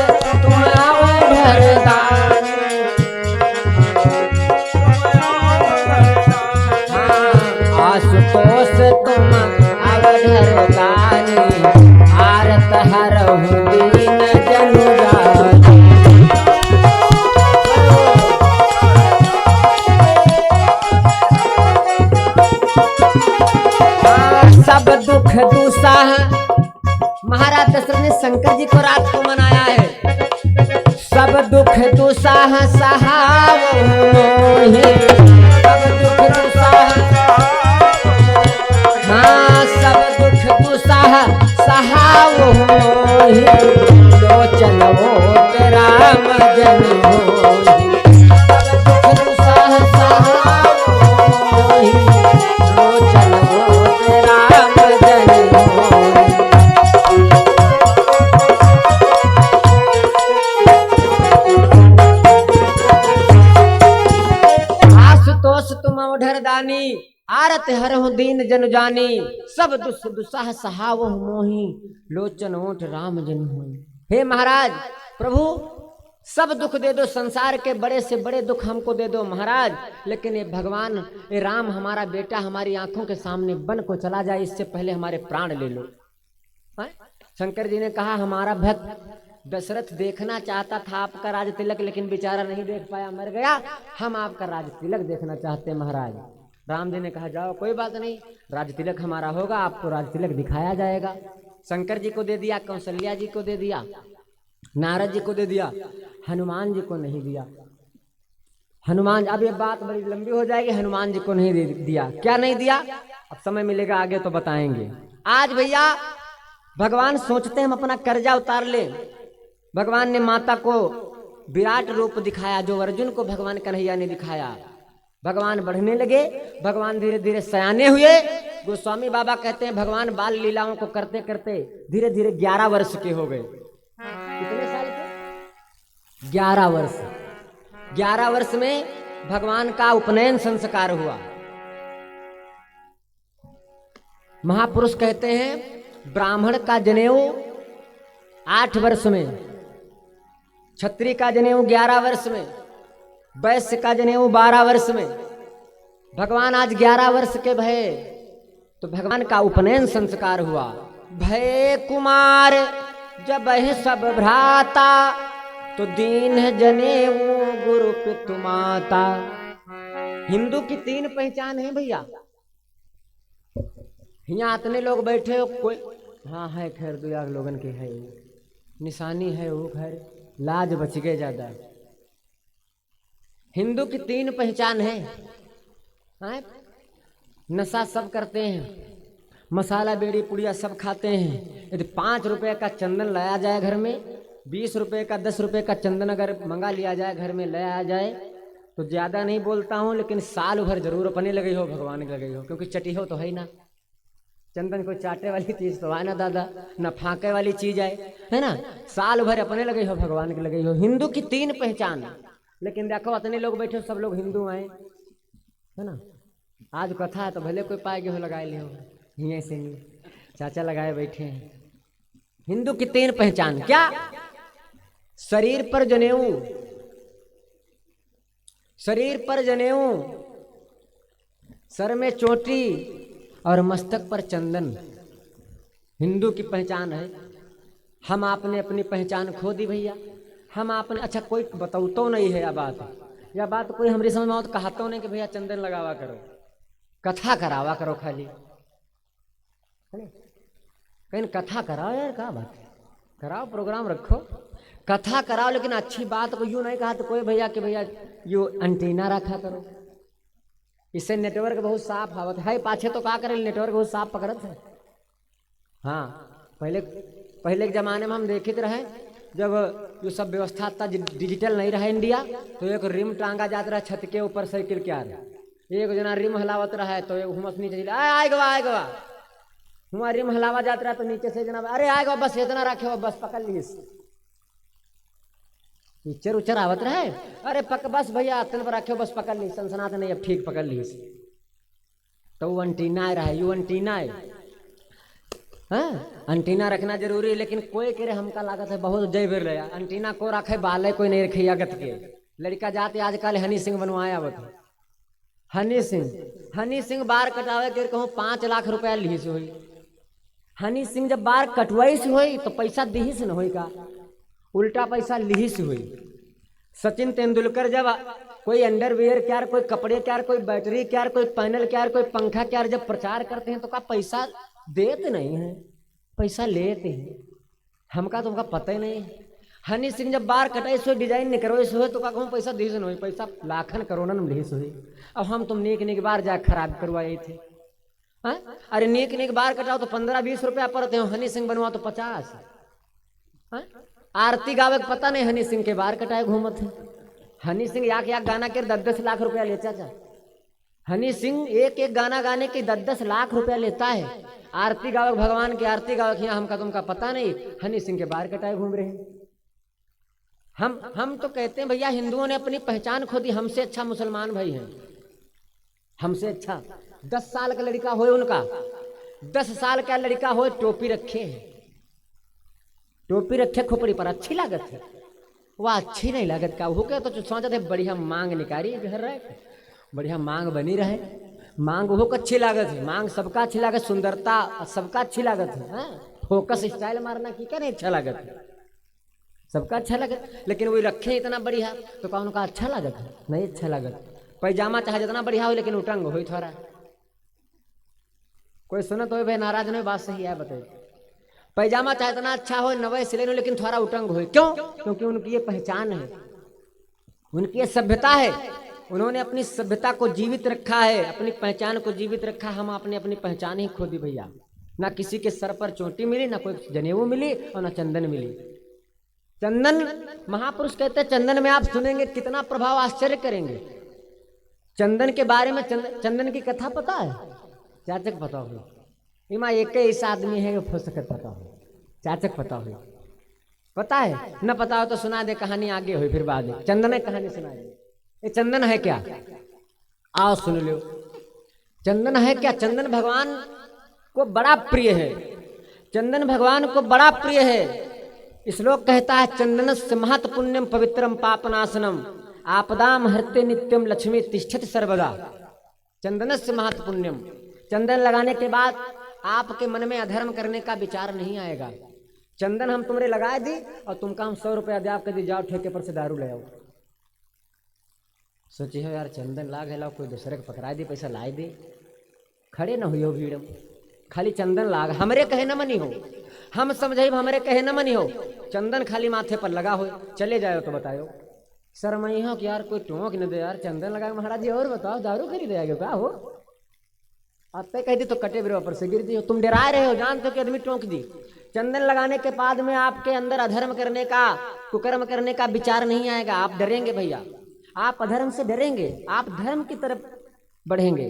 तुम अवधर दानी, आशुतोष तुम अवधर दानी, आरत हरहु दीन जनु जानी। सब दुख दुसाह महाराज दशरथ ने शंकर जी को रात को मनाया है। सब दुख दुसाह सहावो मोहि, सब दुख दुसाह, हाँ सब दुख दुसाह सहावो मोहि, लोचन ओट राम जन होहि। सब दुख दुसाह सहावो मोहि, लोचन ओट राम जन होहि। ग्लानी, आरत हरहु दीन जन जानी, सब दुस्साह सहावह मोही, लोचन ओट राम जन होई। हे महाराज प्रभु, सब दुख दे दो, संसार के बड़े से बड़े दुख हमको दे दो महाराज, लेकिन ये भगवान, ये राम हमारा बेटा हमारी आंखों के सामने बन को चला जाए, इससे पहले हमारे प्राण ले लो। शंकर जी ने कहा, हमारा भक्त दशरथ देखना चाहता था आपका राज तिलक, लेकिन बेचारा नहीं देख पाया, मर गया। हम आपका राज तिलक देखना चाहते हैं महाराज। राम जी ने कहा, जाओ कोई बात नहीं, राज तिलक हमारा होगा, आपको राज तिलक दिखाया जाएगा। शंकर जी को दे दिया, कौशल्या जी को दे दिया, नारद जी को दे दिया, हनुमान जी को नहीं दिया। हनुमान, अब ये बात बड़ी लंबी हो जाएगी, हनुमान जी को नहीं दिया। क्या नहीं दिया, अब समय मिलेगा आगे तो बताएंगे। आज भैया भगवान सोचते हैं हम अपना कर्जा उतार ले। भगवान ने माता को विराट रूप दिखाया, जो अर्जुन को भगवान कन्हैया ने दिखाया। भगवान बढ़ने लगे, भगवान धीरे धीरे सयाने हुए। गोस्वामी बाबा कहते हैं भगवान बाल लीलाओं को करते करते धीरे धीरे 11 वर्ष के हो गए। कितने साल के? 11 वर्ष। 11 वर्ष में भगवान का उपनयन संस्कार हुआ। महापुरुष कहते हैं ब्राह्मण का जनेऊ 8 वर्ष में, क्षत्रिय का जनेऊ 11 वर्ष में, वैश्य का जनेऊ 12 वर्ष में। भगवान आज 11 वर्ष के भये तो भगवान का उपनयन संस्कार हुआ। भय कुमार जब है सब भ्राता, तो दीन है जनेऊ गुरु पितु माता। हिंदू की 3 पहचान है भैया। यहाँ इतने लोग बैठे हो, कोई हाँ है, खैर 2 लाख लोगन के है, निशानी है वो, खैर लाज बच गए ज्यादा। हिंदू की 3 पहचान है। नशा सब करते हैं, मसाला बेड़ी पुड़िया सब खाते हैं। यदि 5 रुपए का चंदन लाया जाए घर में, 20 रुपए का 10 रुपए का चंदन अगर मंगा लिया जाए, घर में लाया जाए, तो ज्यादा नहीं बोलता हूँ, लेकिन साल भर जरूर अपने लगे हो, भगवान के लगे हो, क्योंकि चटी हो तो है ना। चंदन कोई चाटे वाली चीज तो है ना दादा, न फाके वाली चीज है ना। साल भर अपने लगे हो, भगवान के लगे हो। हिंदू की 3 पहचान। लेकिन देखो इतने लोग बैठे, सब लोग हिंदू आए, है ना। आज कथा है तो भले कोई पाए हो लगाए ले हो, यहीं से नहीं, चाचा लगाए बैठे हैं। हिंदू की 3 पहचान क्या? शरीर पर जनेऊ, शरीर पर जनेऊ, सर में चोटी और मस्तक पर चंदन। हिंदू की पहचान है। हम आपने अपनी पहचान खो दी भैया। हम आपने, अच्छा कोई बताऊतो नहीं है यह बात कोई हमारी समझ में आओ तो कहता नहीं कि भैया चंदन लगावा करो, कथा करावा करो, खाली कहीं कथा कराओ यार, क्या बात है, कराओ, प्रोग्राम रखो, कथा कराओ, लेकिन अच्छी बात को यूं नहीं कहा तो कोई भैया कि भैया यू एंटीना रखा करो, इससे नेटवर्क बहुत साफ आवत है। पाछे तो का करे, नेटवर्क बहुत साफ पकड़त है। हाँ, पहले के जमाने में हम देखते रहे, जब जो सब व्यवस्था था डिजिटल नहीं रहा इंडिया, तो एक रिम टांगा जाता रहा छत के ऊपर साइकिल के आगे, एक जना रिम हलावत रहा है तो एक हुमस नीचे आए गवा हुआ रिम हलावा जाता रहा तो नीचे से जना, अरे आएगा बस इतना रखे हो, बस पकड़ लीस, पिक्चर उच्चर आवत रहे, अरे बस भैया अतन पर रखे हो, बस पकड़ ली, सनसनात नहीं, अब ठीक पकड़ लीस। तो वो अंटीना रहा, यू अंटीना है। हाँ, अंटीना रखना जरूरी है, लेकिन कोई कह रहे हमका लागत है बहुत जय बेर रहा, अंटीना को रखे बाले कोई नहीं रखे अगत के। लड़का जाते आजकल हनी सिंह बनवाया वो तो हनी सिंह बार कटावे के कहूँ 5 लाख रुपया ली से हुई। हनी सिंह जब बार कटवाई से हुई तो पैसा दी से न हुई का, उल्टा पैसा ली से हुई। सचिन तेंदुलकर जब कोई अंडरवियर क्या, कोई कपड़े क्या, कोई बैटरी क्या, कोई पैनल क्या, कोई पंखा क्या, जब प्रचार करते हैं तो का पैसा देते नहीं है, पैसा लेते हैं। हमका तुमका पता ही नहीं। हनी सिंह जब बार कटाई सो डिजाइन नहीं करो सो तो का कहूँ पैसा दी से नहीं, पैसा लाखन करोड़न में ली हुई। अब हम तुम नेक बार जा खराब करवाए थे। हाँ, अरे नेक बार कटाओ तो 15-20 रुपया पड़ते हो, हनी सिंह बनवाओ तो 50। हाँ? आरती गावे पता नहीं हनी सिंह के बार कटाए घूमत है। हनी सिंह याक गाना के 10-10 लाख रुपया ले चाचा। हनी सिंह एक गाना गाने के 10-10 लाख रुपया लेता है। आरती गावक भगवान की आरती गावक, यहाँ हमका तुमका पता नहीं, हनी सिंह के बार कटाए घूम रहे हैं। हम तो कहते हैं भैया हिंदुओं ने अपनी पहचान खो दी, हमसे अच्छा मुसलमान भाई हैं। हमसे अच्छा 10 साल का लड़का हो उनका, 10 साल का लड़का हो, टोपी रखे है, टोपी रखे खोपड़ी पर, अच्छी लागत है वह, अच्छी नहीं लागत का हो गया। तो सोचा थे बढ़िया मांग निकारी घर रहे, बढ़िया मांग बनी रहे, मांग वो अच्छी लागत है, मांग सबका अच्छी लागत, सुंदरता सबका अच्छी लागत है, फोकस स्टाइल मारना की क्या नहीं अच्छा लागत है, सबका अच्छा लागत। लेकिन वो रखे इतना बढ़िया तो कौन का अच्छा लागत है, नहीं अच्छा लागत। पैजामा चाहे जितना बढ़िया हो लेकिन उटंग हो थोड़ा, कोई सुनो तो भाई नाराज नहीं, बात सही है बताइए। पैजामा चाहे इतना अच्छा हो, नवे सिले नो, लेकिन थोड़ा उटंग हो, क्यों? क्योंकि उनकी ये पहचान है, उनकी ये सभ्यता है, उन्होंने अपनी सभ्यता को जीवित रखा है, अपनी पहचान को जीवित रखा। हम आपने अपनी पहचान ही खो दी भैया, ना किसी के सर पर चोटी मिली, ना कोई जनेऊ मिली, और ना चंदन मिली। चंदन, महापुरुष कहते हैं चंदन में आप सुनेंगे कितना प्रभाव, आश्चर्य करेंगे। चंदन के बारे में, चंदन की कथा पता है? चाचक पता हो, इमा एक ऐसा आदमी है हो सकत पता हो, चाचक पता हो, पता है? न पता हो तो सुना दे, कहानी आगे हुई फिर बाद में। चंदन है, कहानी सुना दे। ये चंदन है क्या? आओ सुन लो। चंदन है क्या? चंदन भगवान को बड़ा प्रिय है, चंदन भगवान को बड़ा प्रिय है। श्लोक कहता है चंदन से महत पुण्यम पवित्रम पापनाशनम आपदाम हरते नित्यम लक्ष्मी तिष्ठति सर्वदा। चंदन से महत पुण्यम, चंदन लगाने के बाद आपके मन में अधर्म करने का विचार नहीं आएगा। चंदन हम तुमरे लगा दी और तुमका हम 100 रुपया दे, आपके दी जाओ ठेके पर से दारू ले आओ। सोची हो यार चंदन लाग है, कोई दूसरे को पकड़ा दी, पैसा लाई दे, खड़े न हुई हो भीड़ में, खाली चंदन लाग, हमरे कहे न मनी हो, हम समझे हमरे कहे न मनी हो, चंदन खाली माथे पर लगा हो, चले जाओ तो बताओ शर्मई हो कि यार कोई टोंक न दे यार, चंदन लगा महाराज जी, और बताओ दारू खरीदे आगे क्या हो? आते कह दी तो कटे बिरवा पर से गिर दी हो, तुम डरा रहे हो, जानते हो कि आदमी टोंक दी। चंदन लगाने के बाद में आपके अंदर अधर्म करने का, कुकर्म करने का विचार नहीं आएगा, आप डरेंगे भैया, आप अधर्म से डरेंगे, आप धर्म की तरफ बढ़ेंगे।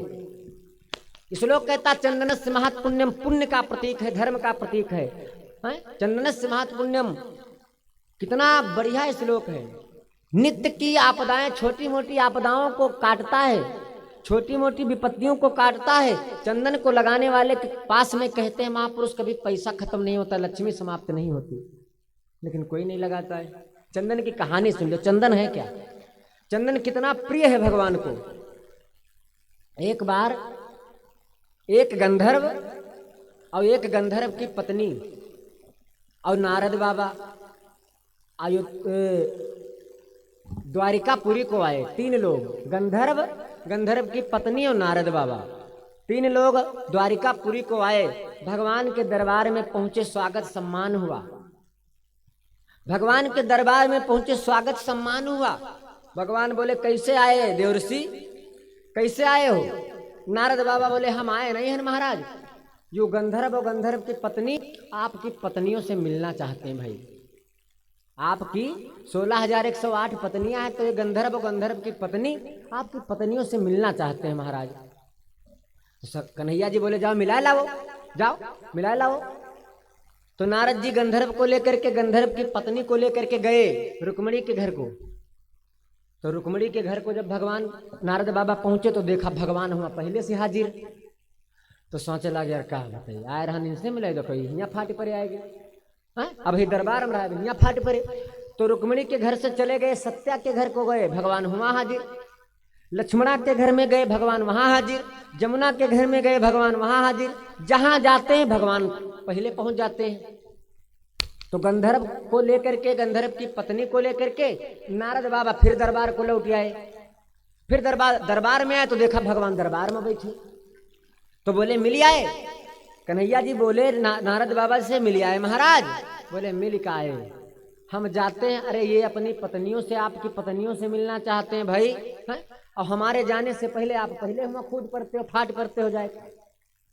श्लोक कहता चंदन से महत पुण्यम, पुण्य का प्रतीक है, धर्म का प्रतीक है, चंदन से महत पुण्यम, कितना बढ़िया श्लोक है। नित्य की आपदाएं, छोटी मोटी आपदाओं को काटता है, छोटी मोटी विपत्तियों को काटता है। चंदन को लगाने वाले के पास में कहते हैं महापुरुष कभी पैसा खत्म नहीं होता, लक्ष्मी समाप्त नहीं होती, लेकिन कोई नहीं लगाता है। चंदन की कहानी सुन लो, चंदन है क्या, चंदन कितना प्रिय है भगवान को। एक बार एक गंधर्व और एक गंधर्व की पत्नी और नारद बाबा द्वारिकापुरी को आए। 3 लोग, गंधर्व की पत्नी और नारद बाबा, 3 लोग द्वारिकापुरी को आए। भगवान के दरबार में पहुंचे, स्वागत सम्मान हुआ, भगवान के दरबार में पहुंचे, स्वागत सम्मान हुआ। भगवान बोले कैसे आए देवर्षि, कैसे आए हो? नारद बाबा बोले हम आए नहीं हैं महाराज, जो गंधर्व और गंधर्व की पत्नी आपकी पत्नियों से मिलना चाहते हैं भाई, आपकी 16,108 पत्नियां हैं, तो ये गंधर्व और गंधर्व की पत्नी आपकी पत्नियों से मिलना चाहते हैं महाराज। तो कन्हैया जी बोले जाओ मिला लाओ, जाओ मिला लाओ। तो नारद जी गंधर्व को लेकर के, गंधर्व की पत्नी को लेकर के गए रुक्मणी के घर को। तो रुक्मणी के घर को जब भगवान नारद बाबा पहुंचे तो देखा भगवान हुआ पहले से हाजिर। तो सोचे लगे यार क्या बताइए, आए रहन इनसे मिले तो कोई यहाँ फाट पर आएगा, अभी दरबार में रहा यहाँ फाट पड़े। तो रुक्मणी के घर से चले गए, सत्या के घर को गए, भगवान हुआ हाजिर। लक्ष्मणा के घर में गए, भगवान वहां हाजिर। जमुना के घर में गए, भगवान वहां हाजिर। जहां जाते हैं भगवान पहले पहुंच जाते हैं। तो गंधर्व को लेकर के, गंधर्व की पत्नी को लेकर के नारद बाबा फिर दरबार को लौट आए। फिर दरबार में आए तो देखा भगवान दरबार में बैठे। तो बोले मिल आए? कन्हैया जी बोले नारद बाबा से मिल आए महाराज। बोले मिल का आए, हम जाते हैं। अरे ये अपनी पत्नियों से, आपकी पत्नियों से मिलना चाहते हैं भाई, है? और हमारे जाने से पहले आप पहले हम खुद पड़ते हो, फाट पड़ते हो जाए।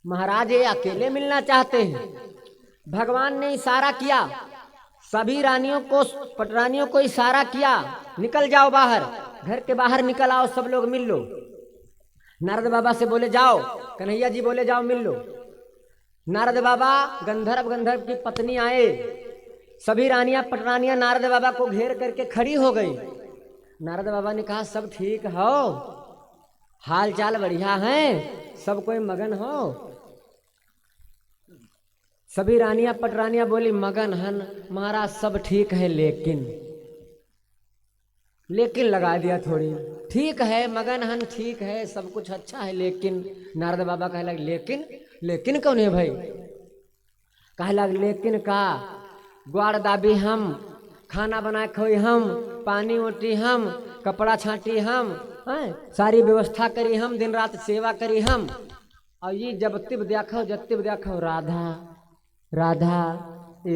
महाराज ये अकेले मिलना चाहते हैं। भगवान ने इशारा किया, सभी रानियों को, पटरानियों को इशारा किया, निकल जाओ बाहर, घर के बाहर निकल आओ, सब लोग मिल लो। नारद बाबा से बोले जाओ, कन्हैया जी बोले जाओ मिल लो। नारद बाबा, गंधर्व की पत्नी आए, सभी रानियां पटरानियां नारद बाबा को घेर करके खड़ी हो गई। नारद बाबा ने कहा सब ठीक हो? हाल चाल बढ़िया है, सब कोई मगन हो। सभी रानियां पटरानियां बोली मगन हन महाराज, सब ठीक है लेकिन लगा दिया थोड़ी। ठीक है मगन हन, ठीक है सब कुछ अच्छा है, लेकिन नारद बाबा कहे लगे लेकिन कौन है भाई? कहे लगे लेकिन का ग्वाड़ दाबी हम, खाना बनाए खोई हम, पानी ओटी हम, कपड़ा छाटी हम, सारी व्यवस्था करी हम, दिन रात सेवा करी हम। और ये जब तिब देखो राधा राधा, ये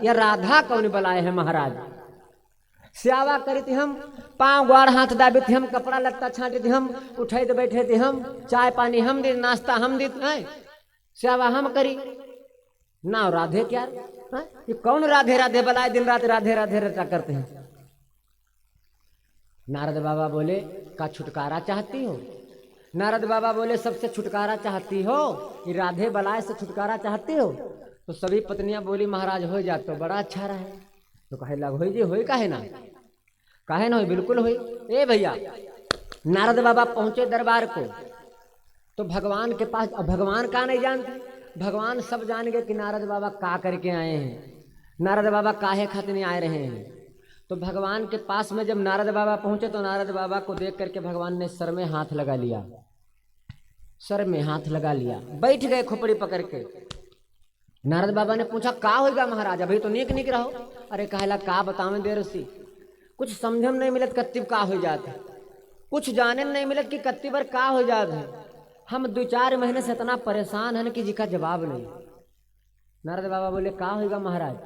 या राधा कौन बुलाए है महाराज? सेवा करी थी हम, पाँव ग्वाड़ हाथ दाबी थी हम, कपड़ा लत्ता छाटी थी हम, उठे तो बैठे थे हम, चाय पानी हम दी, नाश्ता हम दी, सेवा हम करी ना। राधे क्या ये कौन राधे राधे बुलाए, दिन रात राधे राधे रटा करते हैं। नारद बाबा बोले का छुटकारा चाहती हो? नारद बाबा बोले सबसे छुटकारा चाहती हो? ये राधे बलाए से छुटकारा चाहती हो? तो सभी पत्नियां बोली महाराज हो जाए तो बड़ा अच्छा रहे। तो कहे लग हो जी, हो काहे ना, काहे ना हो, बिल्कुल हो। ए भैया, नारद बाबा पहुंचे दरबार को तो भगवान के पास, अब भगवान का नहीं जानते, भगवान सब जान गए कि नारद बाबा का करके आए हैं, नारद बाबा काहे खातिर नहीं आए रहे हैं। तो भगवान के पास में जब नारद बाबा पहुंचे तो नारद बाबा को देख करके भगवान ने सर में हाथ लगा लिया, सर में हाथ लगा लिया, बैठ गए खोपड़ी पकड़ के। नारद बाबा ने पूछा का होगा महाराज, अभी तो नीक नीक रहो। अरे कहला का बतावे देर सी, कुछ समझम नहीं मिलत कत्ती का हो जाते, कुछ जाने नहीं मिलत कि कत्ती बार का हो जाते। हम 2-4 महीने से इतना परेशान हैं कि जिसका जवाब नहीं। नारद बाबा बोले का होगा महाराज?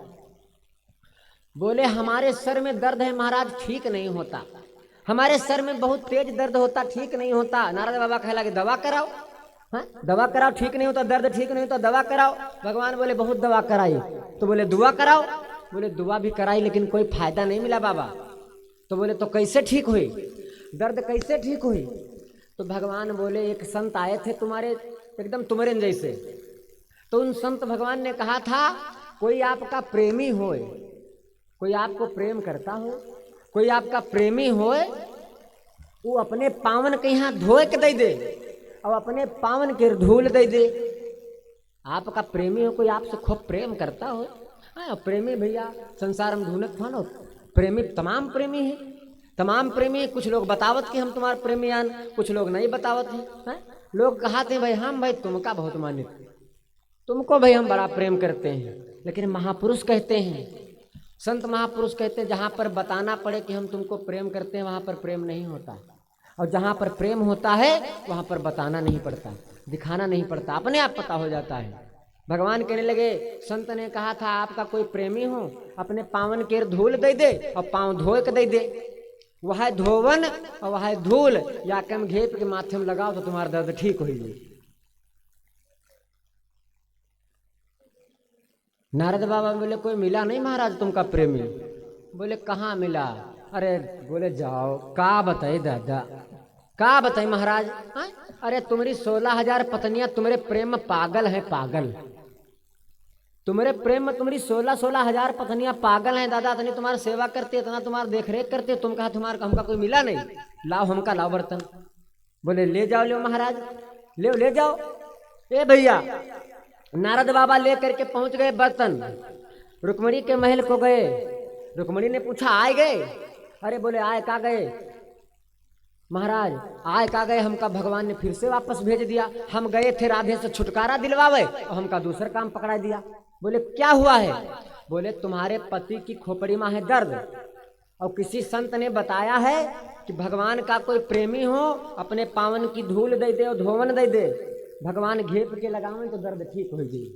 बोले हमारे सर में दर्द है महाराज, ठीक नहीं होता, हमारे सर में बहुत तेज दर्द होता, ठीक नहीं होता। नारद बाबा कहला कि दवा कराओ, दवा कराओ, ठीक नहीं होता, दर्द ठीक नहीं होता, दवा कराओ। भगवान बोले बहुत दवा कराई। तो बोले दुआ कराओ, बोले दुआ भी कराई लेकिन कोई फायदा नहीं मिला बाबा। तो बोले तो कैसे ठीक हुई, दर्द कैसे ठीक हुई? तो भगवान बोले एक संत आए थे तुम्हारे, एकदम तुम्हारे जैसे। तो उन संत भगवान ने कहा था कोई आपका प्रेमी होए, कोई आपको प्रेम करता हो, कोई आपका प्रेमी होए, वो अपने पावन के यहाँ धोए के दे दे और अपने पावन के धूल दे दे। आपका प्रेमी हो, कोई आपसे खूब प्रेम करता हो। प्रेमी भैया संसार में ढूंढत फानो, प्रेमी तमाम प्रेमी है, तमाम प्रेमी है। कुछ लोग बतावत कि हम तुम्हारे प्रेमी आन, कुछ लोग नहीं बतावत हैं। लोग कहते हैं भाई हम भाई तुमका बहुत मानित, तुमको भाई हम बड़ा प्रेम करते हैं। लेकिन महापुरुष कहते हैं, संत महापुरुष कहते हैं जहाँ पर बताना पड़े कि हम तुमको प्रेम करते हैं वहाँ पर प्रेम नहीं होता, और जहाँ पर प्रेम होता है वहाँ पर बताना नहीं पड़ता, दिखाना नहीं पड़ता, अपने आप पता हो जाता है। भगवान कहने लगे संत ने कहा था आपका कोई प्रेमी हो, अपने पावन के धूल दे दे और पाँव धोए के दे दे, वह धोवन और वह धूल या कम घेप के माथे में लगाओ तो तुम्हारा दर्द ठीक हो जाए। नारद बाबा बोले कोई मिला नहीं महाराज तुमका प्रेमी? बोले कहाँ मिला? अरे बोले जाओ का बताए दादा, का बताए महाराज? अरे तुम्हारी 16,000 पत्नियां तुम्हारे प्रेम में पागल हैं, पागल, तुम्हारे प्रेम में तुम्हारी 16,000 पत्नियां पागल हैं दादा, इतनी तुम्हारी सेवा करते, इतना तुम्हारा देख रेख करते, तुम कहा तुम्हारा हमका कोई मिला नहीं, लाओ हमका लाओ बर्तन। बोले ले जाओ, ले महाराज ले जाओ। ए भैया, नारद बाबा ले करके पहुंच गए बर्तन, रुक्मणी के महल को गए। रुक्मणी ने पूछा आए गए? अरे बोले आए का गए महाराज, आए का गए, हमका भगवान ने फिर से वापस भेज दिया, हम गए थे राधे से छुटकारा दिलवावे और हमका दूसरा काम पकड़ा दिया। बोले क्या हुआ है? बोले तुम्हारे पति की खोपड़ी में है दर्द, और किसी संत ने बताया है कि भगवान का कोई प्रेमी हो अपने पावन की धूल दे दे और धोवन दे दे, भगवान घेप के लगावे तो दर्द ठीक हो जाए।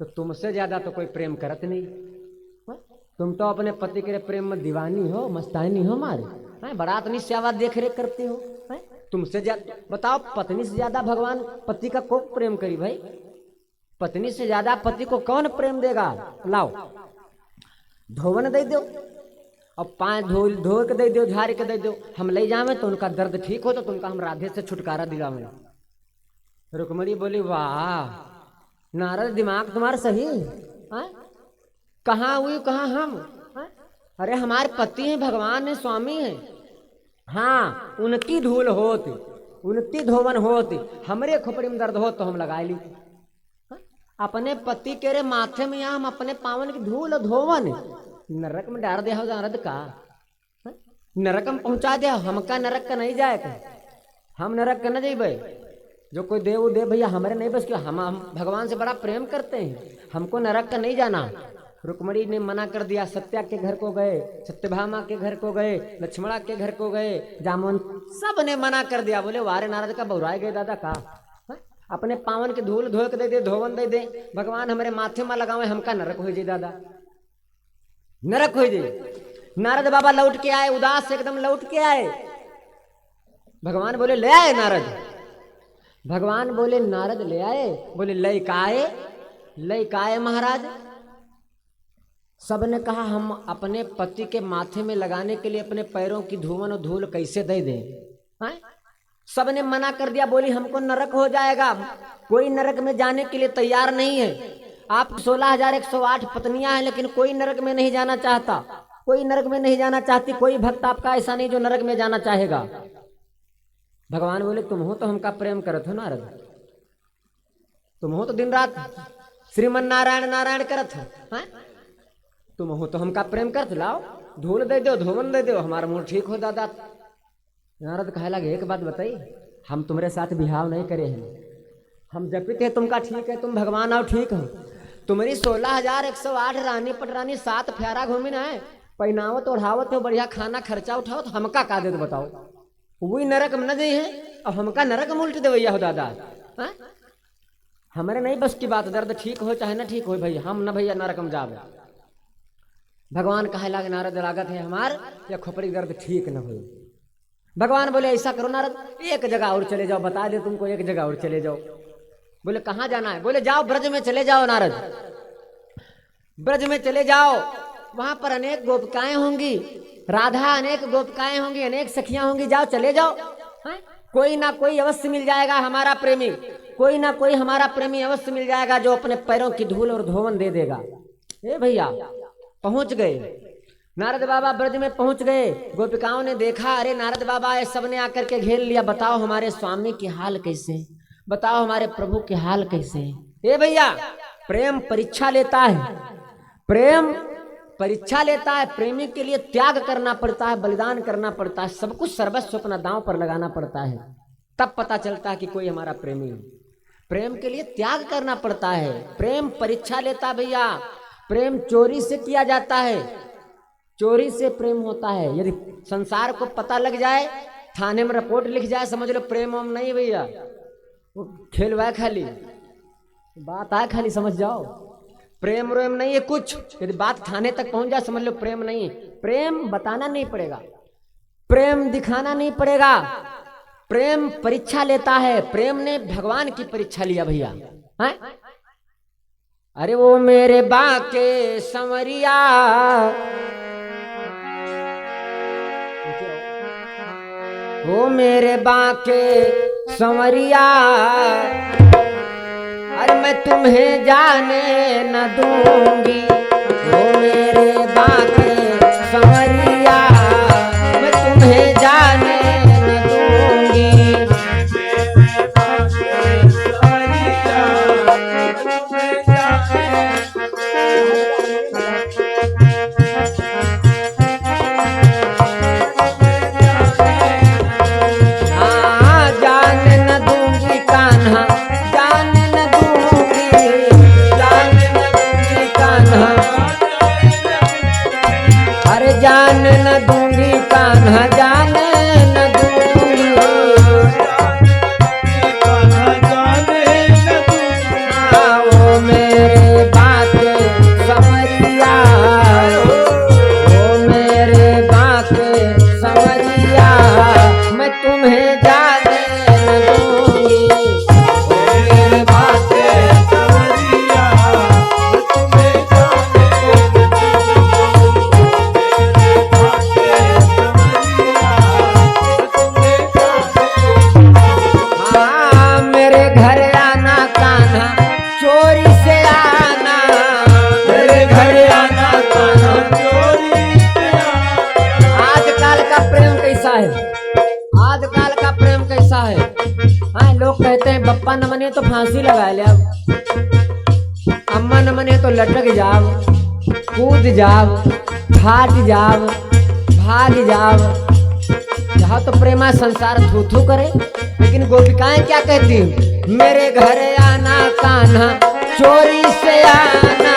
तो तुमसे ज्यादा तो कोई प्रेम करत नहीं, तुम तो अपने पति के प्रेम में दीवानी हो, मस्तानी हो हमारे, बड़ा इतनी सेवा देख रेख करते हो। तुमसे ज्यादा बताओ, पत्नी से ज्यादा भगवान पति का कौन प्रेम करी भाई? पत्नी से ज्यादा पति को कौन प्रेम देगा? लाओ धोवन दे दो और पाँव धो के दे दो, झाड़ के दे दो, हम ले जावे तो उनका दर्द ठीक हो, तो तुमका हम राधे से छुटकारा दिलावे। रुक्मणी बोली वाह नारद, दिमाग तुम्हारा सही है, कहाँ हुई कहाँ हम? अरे हमारे पति हैं, भगवान है, स्वामी है, हाँ उनकी धूल होती, उनती धोवन होती, हमरे खोपड़ी में दर्द हो तो हम लगा ली। अपने पति के रे माथे में यहाँ हम अपने पावन की धूल धोवन नरक में डाल दिया हो नरद का, नरक में पहुंचा दिया। हमका नरक का नहीं जाए, हम नरक का न जेबे। जो कोई देव देव भैया हमारे नहीं, बस हम भगवान से बड़ा प्रेम करते हैं, हमको नरक का नहीं जाना। रुक्मणी ने मना कर दिया। सत्या के घर को गए, सत्यभामा के घर को गए, लक्ष्मणा के घर को गए, जामुन सब ने मना कर दिया। बोले वारे नारद का बहुराए गए दादा का, अपने पावन के धूल धो के दे दे, धोवन दे दे, भगवान हमारे माथे में लगावे, हमका नरक हो जाए दादा, नरक हो जाए। नारद बाबा लौट के आए, उदास एकदम लौट के आए। भगवान बोले ले आए नारद, भगवान बोले नारद ले आए। बोले लय काए, लय काए महाराज। सबने कहा हम अपने पति के माथे में लगाने के लिए अपने पैरों की धूवन और धूल कैसे दे दें। सबने मना कर दिया, बोली हमको नरक हो जाएगा, कोई नरक में जाने के लिए तैयार नहीं है। आप 16,108 पत्नियां हैं, लेकिन कोई नरक में नहीं जाना चाहता, कोई नरक में नहीं जाना चाहती। कोई भक्त आपका ऐसा नहीं जो नरक में जाना चाहेगा। भगवान बोले तुम हो तो हमका प्रेम करत हो नारद, तुम हो तो दिन रात श्रीमन नारायण नारायण करत हो, तुम हो तो हमका प्रेम करत, लाओ धूल दे दो, धोवन दे दो, हमारा मूड ठीक हो दादा। नारद कहे लगे एक बात बताई, हम तुम्हारे साथ बिहाव नहीं करे हैं, हम जपित है तुमका ठीक है, तुम भगवान आओ ठीक हो। तुम्हारी 16,108 रानी पटरानी 7 फ्यारा घूमी ना है, पहनावत ओढ़ावत हो, बढ़िया खाना खर्चा उठाओ, तो हमका का दे बताओ। वही नरक में न दे है और हमका नरक में उल्ट देवैया हो दादा। हमारे नहीं बस की बात, दर्द ठीक हो चाहे ना ठीक हो भैया, हम न भैया नरक में जावे। भगवान कहे लागे नारद लागत है हमार या खोपड़ी दर्द ठीक न हो। भगवान बोले ऐसा करो नारद, एक जगह और चले जाओ, बता दे तुमको, एक जगह और चले जाओ। बोले कहाँ जाना है? बोले जाओ ब्रज में चले जाओ नारद, ब्रज में चले जाओ, वहां पर अनेक गोपिकाएं होंगी, राधा अनेक गोपिकाएं होंगी, अनेक सखियां होंगी, जाओ चले जाओ, कोई ना कोई अवश्य मिल जाएगा हमारा प्रेमी, कोई ना कोई हमारा प्रेमी अवश्य मिल जाएगा जो अपने पैरों की धूल और धोवन दे देगा। ए भैया पहुंच गए, नारद बाबा ब्रज में पहुंच गए। गोपिकाओं ने देखा, अरे नारद बाबा ये सबने आकर के घेर लिया, बताओ हमारे स्वामी के हाल कैसे, बताओ हमारे प्रभु के हाल कैसे। ए भैया प्रेम परीक्षा लेता है, प्रेम परीक्षा लेता है, प्रेमी के लिए त्याग करना पड़ता है, बलिदान करना पड़ता है, सब कुछ सर्वस्व अपना दांव पर लगाना पड़ता है, तब पता चलता है कि कोई हमारा प्रेमी है। प्रेम के लिए त्याग करना पड़ता है, प्रेम परीक्षा लेता है भैया। प्रेम चोरी से किया जाता है, चोरी से प्रेम होता है। यदि संसार को पता लग जाए, थाने में रिपोर्ट लिख जाए, समझ लो प्रेम हम नहीं भैया, वो खेल हुआ है, खाली बात आए, खाली समझ जाओ, प्रेम प्रेम नहीं है कुछ। यदि बात थाने तक पहुंच जाए, समझ लो प्रेम नहीं। प्रेम बताना नहीं पड़ेगा, प्रेम दिखाना नहीं पड़ेगा, प्रेम परीक्षा लेता है। प्रेम ने भगवान की परीक्षा लिया भैया। अरे वो मेरे बाके संवरिया, वो मेरे बाके संवरिया, अरे मैं तुम्हें जाने न दूंगी, वो मेरे बाके संवरिया, मैं तुम्हें जाने न दूंगी। जान न दूंगी कान्हा, जान न दूंगी, वो मेरे बाके संवरिया, वो मेरे बाके संवरिया, मैं तुम्हें जाने न दूंगी, वो मेरे बाके संवरिया, मैं तुम्हें आजकल का प्रेम कैसा है, लोग कहते हैं बप्पा न मने तो फांसी लगा ले, अम्मा न मने तो लटक जाओ, कूद जाओ, फाट जाओ, भाग जाओ, यहाँ तो प्रेमा संसार थू थू करे। लेकिन गोपिकाएं क्या कहती, मेरे घर आना कान्हा चोरी से आना,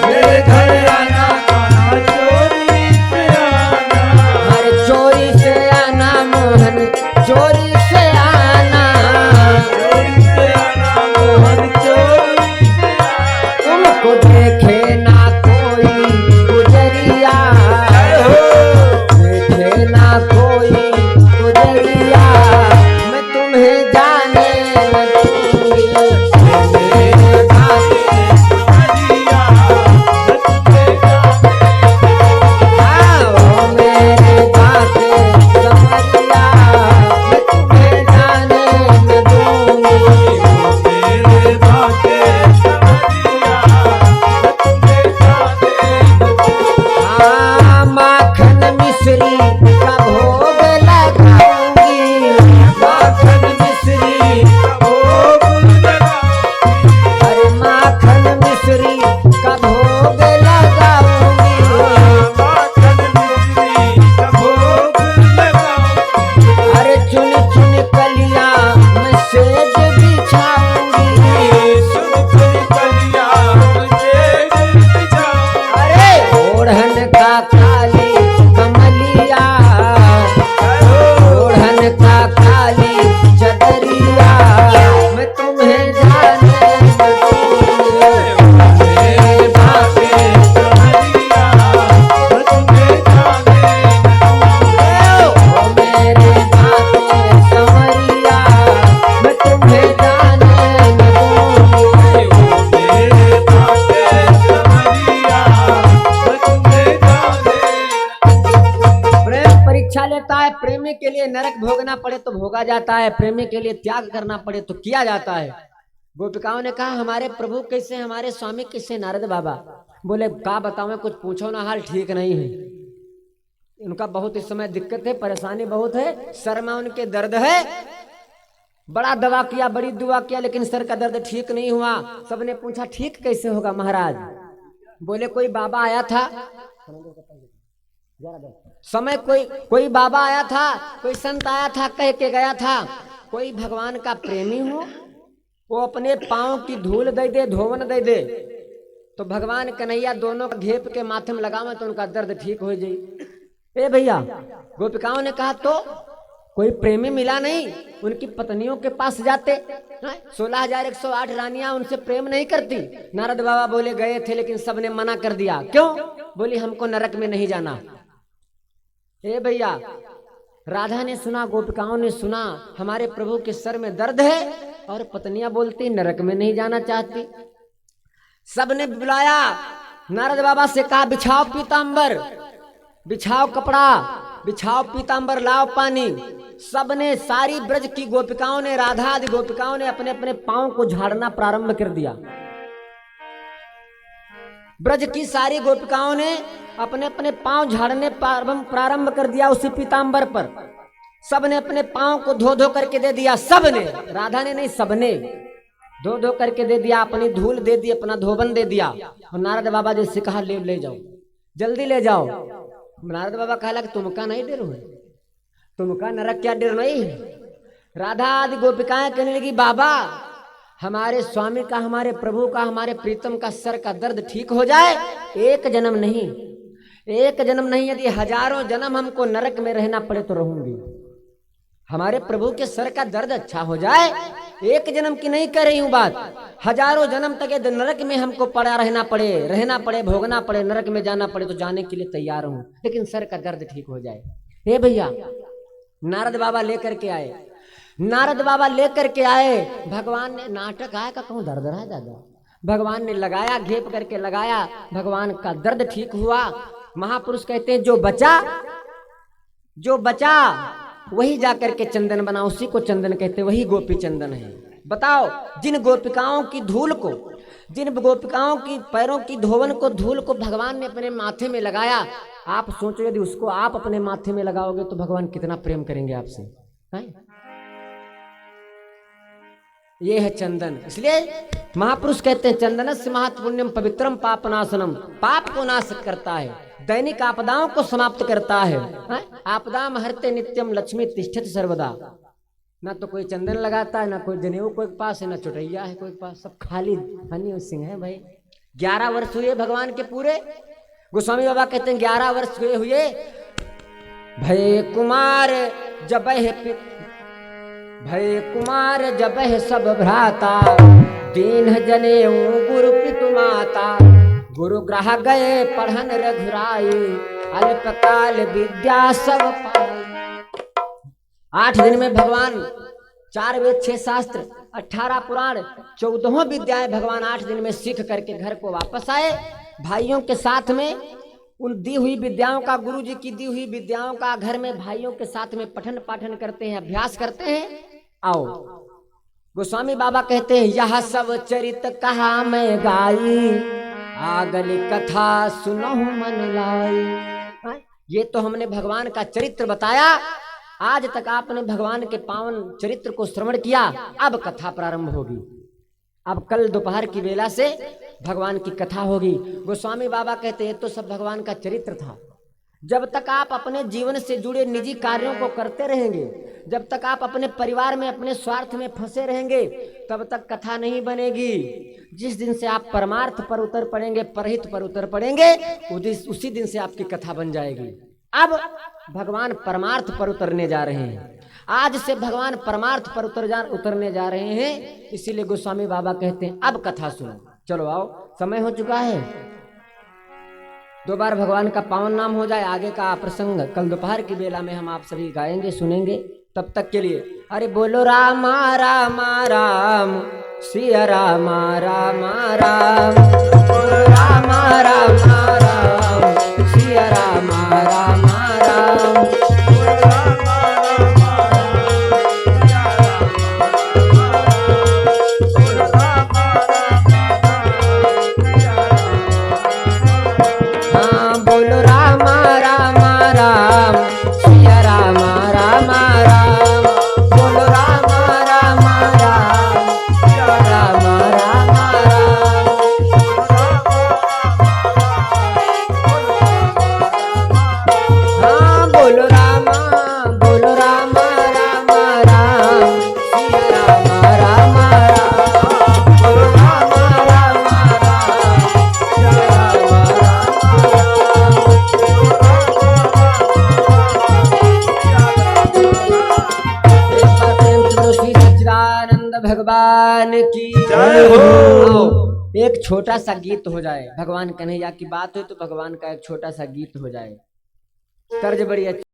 मेरे घर आना कान्हा चोरी से आना, हर चोरी से आना मोहन चोरी से आना, चोरी से आना मोहन चोरी से आना, तुमको देखे ना कोई गुजरिया, देखे ना कोई गुजरिया, मैं तुम्हें जाने न दूंगी। मेरे भागे समझिया, मैं तुम्हें आओ मेरे बातें समझिया, मैं तुम्हें जाने न दूंगी। मेरे भागे समझिया, मैं तुम्हें जाने न दूंगी। हाँ, माखन मिश्री का भोग लगाऊंगी, माखन मिश्री का भोग लगाऊंगी, अरे माखन मिश्री का भोग लगाऊंगी। माखन मिश्री का भोग लगाऊंगी, अरे चुन चुन कलियां मैं सेज बिछाऊंगी, सुन सुन कलिया मुझे बिछाऊंगी, अरे ओढ़न का काली कमलिया, ओढ़न का काली चदरिया, मैं तुम्हें जाने न दूंगी। मेरे भागे समझिया, मैं तुम्हें जाने न ओ मेरे बातें समरिया, मैं तुम्हें जाने न दूंगी। दूंगी। मेरे भागे समझिया, मैं तुम्हें जाने प्रेम परीक्षा लेता है, प्रेमी के लिए नरक भोगना पड़े तो भोगा जाता है, प्रेमी के लिए त्याग करना पड़े तो किया जाता है। गोपिकाओं ने कहा हमारे प्रभु कैसे, हमारे स्वामी कैसे? नारद बाबा बोले का बताऊं, कुछ पूछो ना, हाल ठीक नहीं है। उनका बहुत इस समय दिक्कत है, परेशानी बहुत है, सर में उनके दर्द है, बड़ा दवा किया, बड़ी दुआ किया, लेकिन सर का दर्द ठीक नहीं हुआ। सबने पूछा ठीक कैसे होगा महाराज? बोले कोई बाबा आया था समय, कोई बाबा आया था, कोई संत आया था, कह के गया था कोई भगवान का प्रेमी हो वो अपने पांव की धूल दे दे, धोवन दे दे, तो भगवान कन्हैया दोनों का घेप के माथे में लगावे तो उनका दर्द ठीक हो जाए। ए भैया, गोपिकाओं ने कहा तो कोई प्रेमी मिला नहीं, उनकी पत्नियों के पास जाते। 16,108 रानियां उनसे प्रेम नहीं करती। नारद बाबा बोले गए थे लेकिन सबने मना कर दिया। क्यों? बोली हमको नरक में नहीं जाना। ए भैया, राधा ने सुना, गोपिकाओं ने सुना हमारे प्रभु के सर में दर्द है और पत्नियां बोलती नरक में नहीं जाना चाहती। सबने बुलाया, नारद बाबा से कहा बिछाओ पीतांबर, बिछाओ कपड़ा, बिछाओ पीतांबर, लाओ पानी। सबने, सारी ब्रज की गोपिकाओं ने, राधा आदि गोपिकाओं ने अपने अपने पांव को झाड़ना प्रारंभ कर दिया। ब्रज की सारी गोपिकाओं ने अपने अपने पांव झाड़ने प्रारंभ कर दिया उसी पीतांबर पर। सबने अपने पांव को धो धो करके दे दिया, सबने, राधा ने नहीं, सबने धो धो करके दे दिया, अपनी धूल दे दी, अपना धोबन दे दिया। और नारद बाबा जैसे कहा ले जाओ, जल्दी ले जाओ। नारद बाबा कहा कि तुमका नहीं डर है, तुमका नरक क्या डर नहीं है। राधा आदि गोपिकाएं कहने लगी बाबा हमारे स्वामी का, हमारे प्रभु का, हमारे प्रीतम का सर का दर्द ठीक हो जाए, एक जन्म नहीं, एक जन्म नहीं, यदि हजारों जन्म हमको नरक में रहना पड़े तो रहूंगी। हमारे प्रभु के सर का दर्द अच्छा हो जाए, एक जन्म की नहीं कर रही हूं बात, हजारों जन्म तक ये नरक में हमको पड़ा रहना पड़े, भोगना पड़े, नरक में जाना पड़े तो जाने के लिए तैयार हूं, लेकिन सर का दर्द ठीक हो जाए। हे भैया, नारद बाबा लेकर के आए, नारद बाबा लेकर के आए। भगवान ने, नाटक आया का कहूं दर्द रहा दादा, भगवान ने लगाया, घेप करके लगाया, भगवान का दर्द ठीक हुआ। महापुरुष कहते हैं जो बचा वही जाकर के चंदन बना, उसी को चंदन कहते, वही गोपी चंदन है। बताओ, जिन गोपिकाओं की धूल को, जिन गोपिकाओं की पैरों की धोवन को, धूल को भगवान ने अपने माथे में लगाया, आप सोचो यदि उसको आप अपने माथे में लगाओगे तो भगवान कितना प्रेम करेंगे आपसे। ये है चंदन। इसलिए महापुरुष कहते हैं चंदनस्य महापुण्यम पवित्रम पापनाशनम, पाप को नाश करता है, दैनिक आपदाओं को समाप्त करता है। आपदाम हरते नित्यम लक्ष्मी तिष्ठति सर्वदा। ना तो कोई चंदन लगाता है, ना कोई जनेऊ कोई के पास है, ना चुटैया है कोई के पास, सब खाली हनी सिंह है भाई। 11 वर्ष हुए भगवान के पूरे। गोस्वामी बाबा कहते हैं 11 वर्ष हुए भय कुमार जब है, भय कुमार जब है सब भ्राता, दीन जनेऊ गुरु पितु माता, गुरु ग्रह गए पढ़न रघुराई, अल्पकाल विद्या सब पाई। 8 दिन में भगवान 4 वेद 6 शास्त्र 18 पुराण 14 विद्याएं भगवान 8 दिन में सीख करके घर को वापस आए। भाइयों के साथ में उन दी हुई विद्याओं का, गुरु जी की दी हुई विद्याओं का घर में भाइयों के साथ में पठन पाठन करते हैं, अभ्यास करते हैं। आओ गोस्वामी बाबा कहते हैं यह सब चरित कहा मैं गाई, आगली कथा सुनहु मन लाई। ये तो हमने भगवान का चरित्र बताया, आज तक आपने भगवान के पावन चरित्र को श्रवण किया, अब कथा प्रारंभ होगी। अब कल दोपहर की बेला से भगवान की कथा होगी। गोस्वामी बाबा कहते हैं तो सब भगवान का चरित्र था। जब तक आप अपने जीवन से जुड़े निजी कार्यों को करते रहेंगे, जब तक आप अपने परिवार में अपने स्वार्थ में फंसे रहेंगे, तब तक कथा नहीं बनेगी। जिस दिन से आप परमार्थ पर उतर पड़ेंगे, परहित पर उतर पड़ेंगे, उसी दिन से आपकी कथा बन जाएगी। अब भगवान परमार्थ पर उतरने जा रहे हैं, आज से भगवान परमार्थ पर उतरने जा रहे हैं। इसीलिए गोस्वामी बाबा कहते हैं अब कथा सुनो। चलो आओ, समय हो चुका है। 2 बार भगवान का पावन नाम हो जाए, आगे का प्रसंग कल दोपहर की बेला में हम आप सभी गाएंगे सुनेंगे। तब तक के लिए अरे बोलो रामा रामा राम, सिया रामा रामा राम, बोलो रामा रामा राम, सिया रामा रामा राम, बोलो रामा रामा राम, सिया रामा राम, बोलो रामा रामा राम, सिया रामा राम। हाँ बोलो रामा रामा राम, सिया रामा रामा राम, बोलो रामा रामा राम, सिया रामा रामा राम। हाँ बोलो रामा रामा राम, सिया रामा रामा राम, बोलो रामा रामा राम, सिया रामा रामा राम। श्री सच्चिदानंद भगवान की जय हो। आओ, एक छोटा सा गीत हो जाए, भगवान कन्हैया की बात हो तो भगवान का एक छोटा सा गीत हो जाए। तर्ज बड़ी अच्छी।